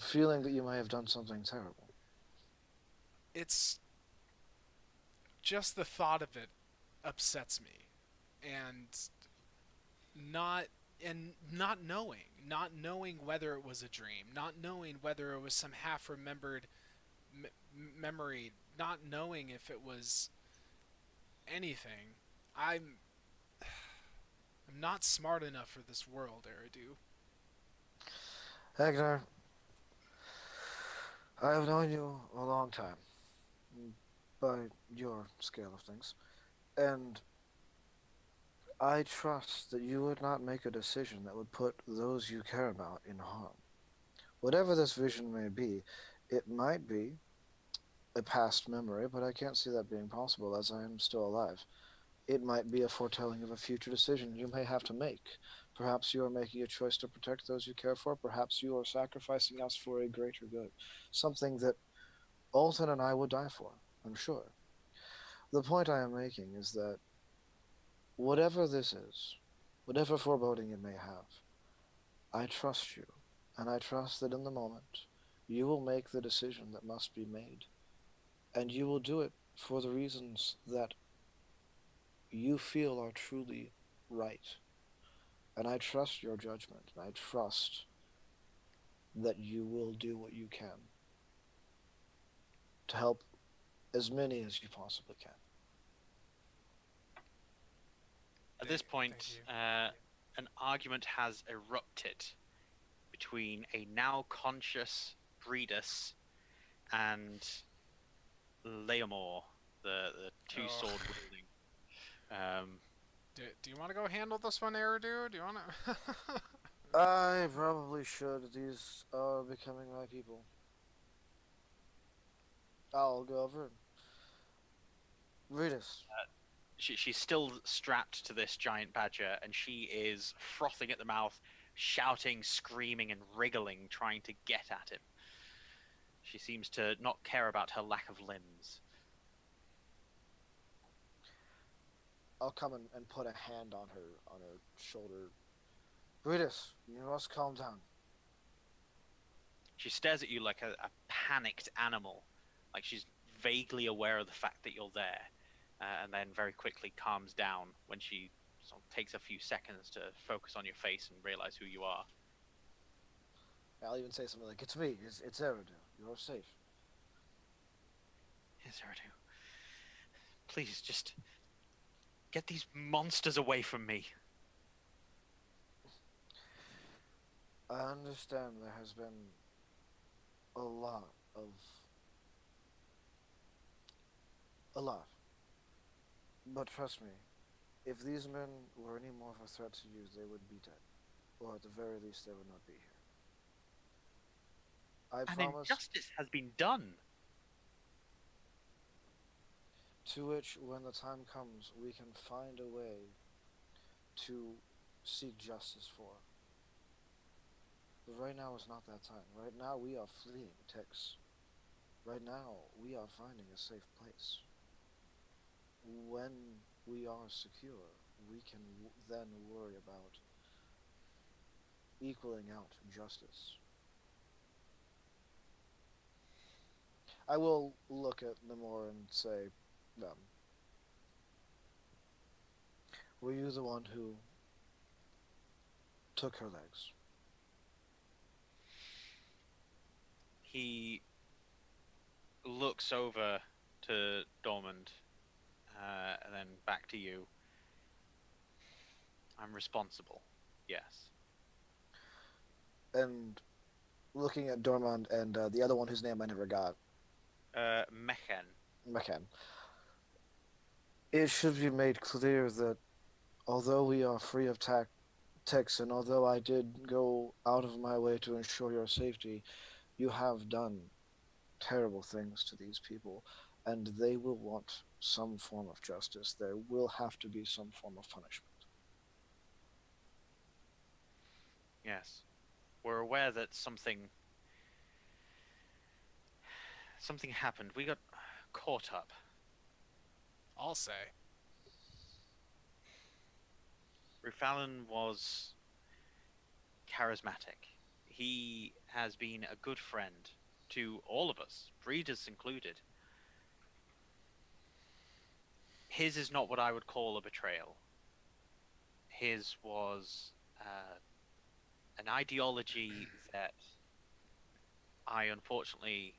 feeling that you may have done something terrible? It's just the thought of it upsets me, and not not knowing whether it was a dream, not knowing whether it was some half remembered memory, not knowing if it was anything. I'm not smart enough for this world, Eridu. Eigner, I have known you a long time, by your scale of things, and I trust that you would not make a decision that would put those you care about in harm. Whatever this vision may be, it might be a past memory, but I can't see that being possible as I am still alive. It might be a foretelling of a future decision you may have to make. Perhaps you are making a choice to protect those you care for. Perhaps you are sacrificing us for a greater good. Something that Alton and I would die for, I'm sure. The point I am making is that whatever this is, whatever foreboding it may have, I trust you, and I trust that in the moment you will make the decision that must be made, and you will do it for the reasons that you feel are truly right. And I trust your judgment, and I trust that you will do what you can to help as many as you possibly can. At this Thank point, you. an argument has erupted between a now conscious Bredus and Leomor, the two-sword wielding. Do you want to go handle this one, Eridu? Do you want to? I probably should. These are becoming my people. I'll go over. Read us. She's still strapped to this giant badger, and she is frothing at the mouth, shouting, screaming, and wriggling, trying to get at him. She seems to not care about her lack of limbs. I'll come and put a hand on her shoulder. Brutus, you must calm down. She stares at you like a panicked animal, like she's vaguely aware of the fact that you're there, and then very quickly calms down when she sort of takes a few seconds to focus on your face and realize who you are. I'll even say something like, "It's me. It's Eridu. You're safe." Yes, Eridu. Please, just get these monsters away from me. I understand there has been a lot. But trust me, if these men were any more of a threat to you, they would be dead. Or at the very least, they would not be here. I An promise, injustice has been done. to which, when the time comes, we can find a way to seek justice for. But right now is not that time. Right now we are fleeing Tix. Right now we are finding a safe place. When we are secure, we can then worry about equaling out justice. I will look at Namor and say, were you the one who took her legs? He looks over to Dormand, and then back to you. I'm responsible. Yes. And looking at Dormand and the other one whose name I never got, Mechan. it should be made clear that although we are free of Tix, and although I did go out of my way to ensure your safety, you have done terrible things to these people, and they will want some form of justice. There will have to be some form of punishment. Yes. We're aware that something something happened. We got caught up. I'll say. Rufallen was charismatic. He has been a good friend to all of us, breeders included. His is not what I would call a betrayal. His was an ideology that I unfortunately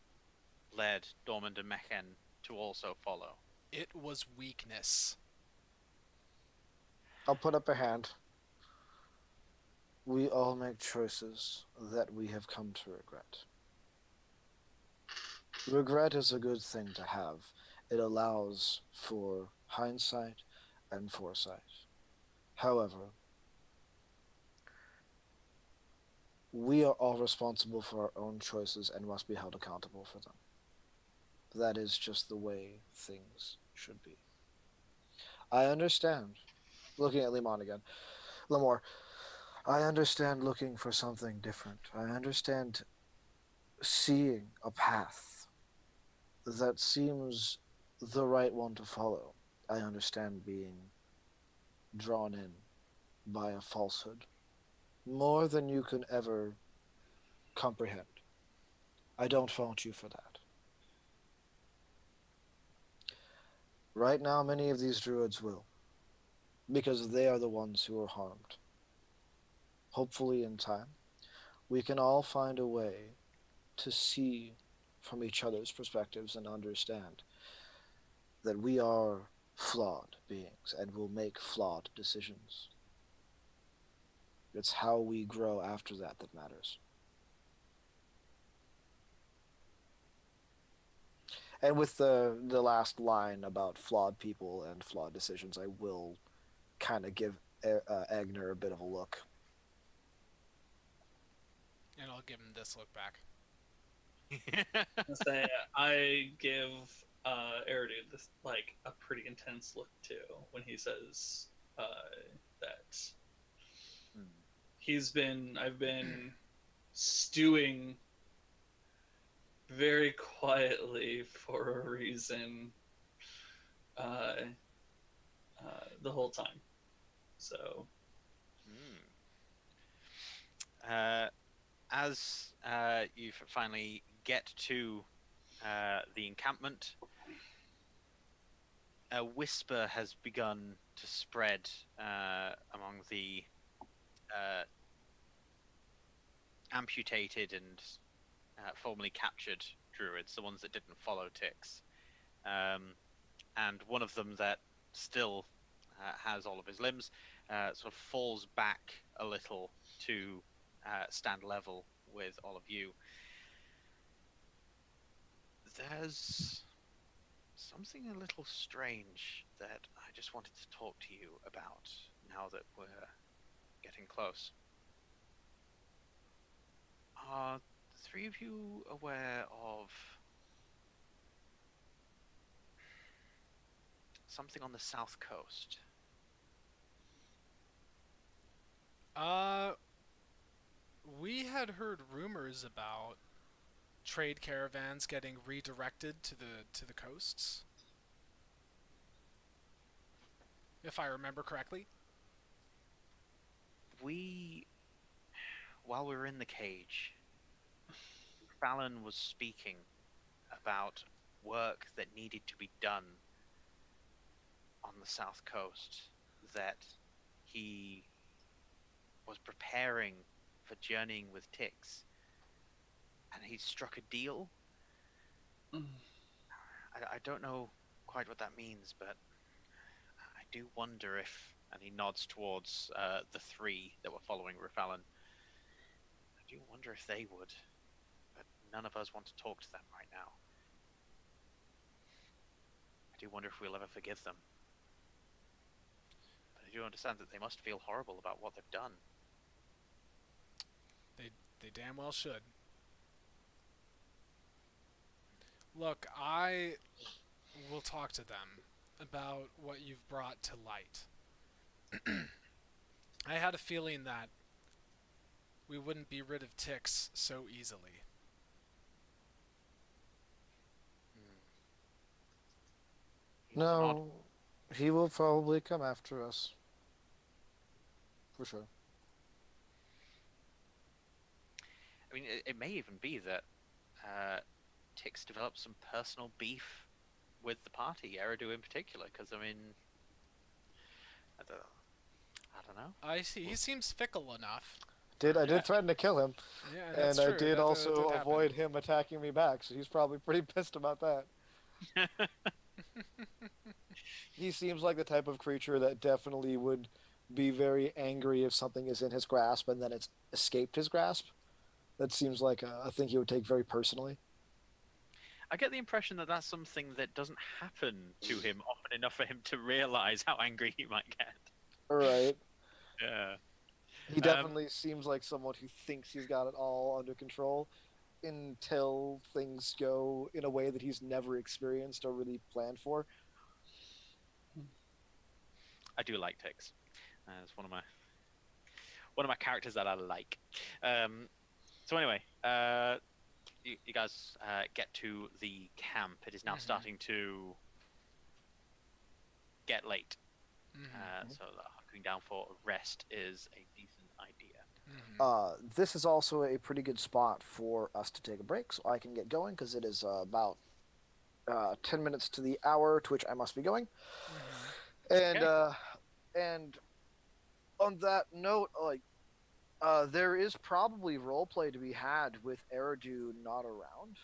led Dormund and Mechan to also follow. It was weakness. I'll put up a hand. We all make choices that we have come to regret. Regret is a good thing to have. It allows for hindsight and foresight. However, we are all responsible for our own choices and must be held accountable for them. That is just the way things should be. I understand. Looking at Limon again. Lemore, I understand looking for something different. I understand seeing a path that seems the right one to follow. I understand being drawn in by a falsehood more than you can ever comprehend. I don't fault you for that. Right now, many of these druids will, because they are the ones who are harmed. Hopefully, in time, we can all find a way to see from each other's perspectives and understand that we are flawed beings and will make flawed decisions. It's how we grow after that that matters. And with the last line about flawed people and flawed decisions, I will kind of give Eigner a bit of a look. And I'll give him this look back. Say, I give Eridu this like a pretty intense look too when he says that I've been stewing very quietly for a reason the whole time. So as you finally get to the encampment, a whisper has begun to spread among the amputated and formerly captured druids, the ones that didn't follow Tix. And one of them that still has all of his limbs sort of falls back a little to stand level with all of you. There's something a little strange that I just wanted to talk to you about now that we're getting close. Are the three of you aware of something on the south coast? We had heard rumors about trade caravans getting redirected to the coasts. If I remember correctly. While we were in the cage, Fallon was speaking about work that needed to be done on the south coast, that he was preparing for journeying with Tix, and he struck a deal. I don't know quite what that means, but I do wonder if, and he nods towards the three that were following Rufallen, I do wonder if they would, but none of us want to talk to them right now. I do wonder if we'll ever forgive them. But I do understand that they must feel horrible about what they've done. They damn well should. Look, I will talk to them about what you've brought to light. I had a feeling that we wouldn't be rid of Tix so easily. No, he will probably come after us. For sure. I mean, it may even be that Tix developed some personal beef with the party, Eridu in particular, because I mean, I don't know. I see. He seems fickle enough. I did threaten to kill him, Yeah, and that's I true. did That also did happen. avoid him attacking me back, so he's probably pretty pissed about that. He seems like the type of creature that definitely would be very angry if something is in his grasp and then it's escaped his grasp. That seems like a thing he would take very personally. I get the impression that that's something that doesn't happen to him often enough for him to realize how angry he might get. Right. Yeah. He definitely seems like someone who thinks he's got it all under control until things go in a way that he's never experienced or really planned for. I do like Tix. It's one of my characters that I like. So anyway, you guys get to the camp. It is now starting to get late. So hunkering down for rest is a decent idea. This is also a pretty good spot for us to take a break, so I can get going because it is about 10 minutes to the hour to which I must be going. And on that note, there is probably roleplay to be had with Eridu not around,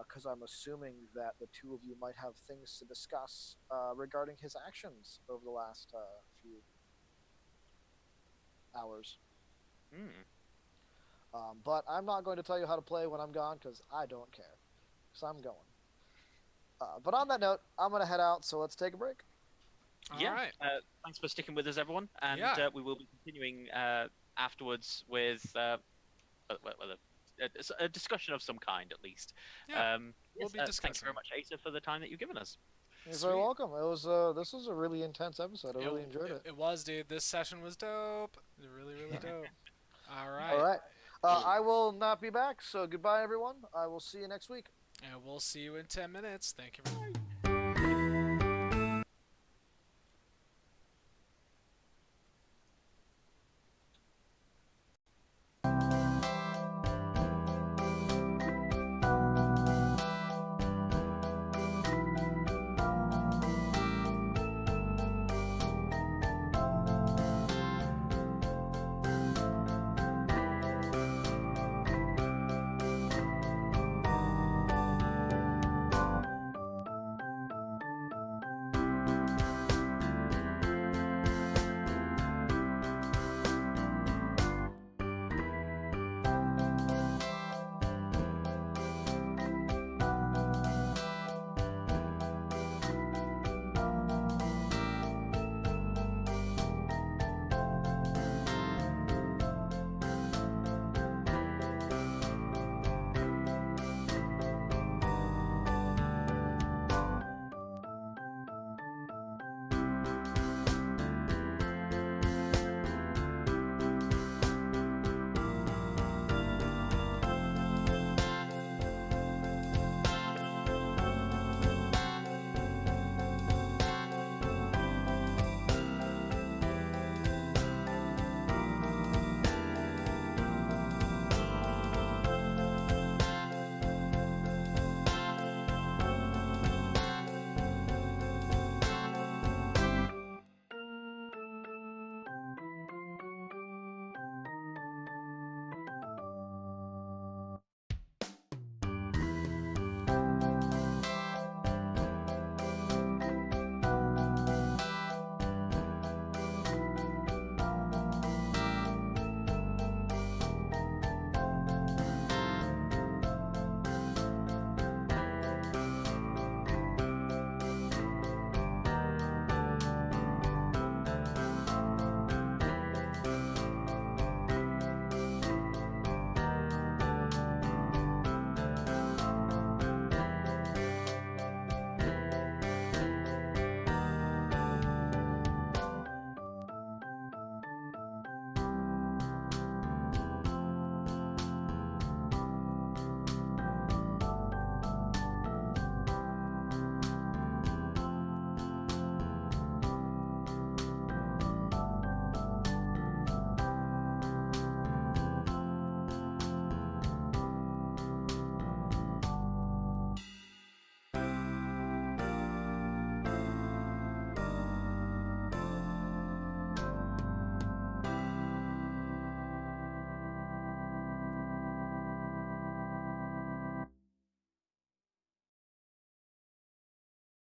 because I'm assuming that the two of you might have things to discuss regarding his actions over the last few hours. But I'm not going to tell you how to play when I'm gone, because I don't care, because I'm going. But on that note, I'm going to head out, so let's take a break. All right. Thanks for sticking with us, everyone, and we will be continuing afterwards with a discussion of some kind, at least. Yeah, we'll be Thanks discussing. very much, Asa, for the time that you've given us. You're very welcome. It was this was a really intense episode. I really enjoyed it. It was, dude. This session was dope. Really, really dope. All right. All right. I will not be back, so goodbye, everyone. I will see you next week. And we'll see you in 10 minutes. Thank you very much.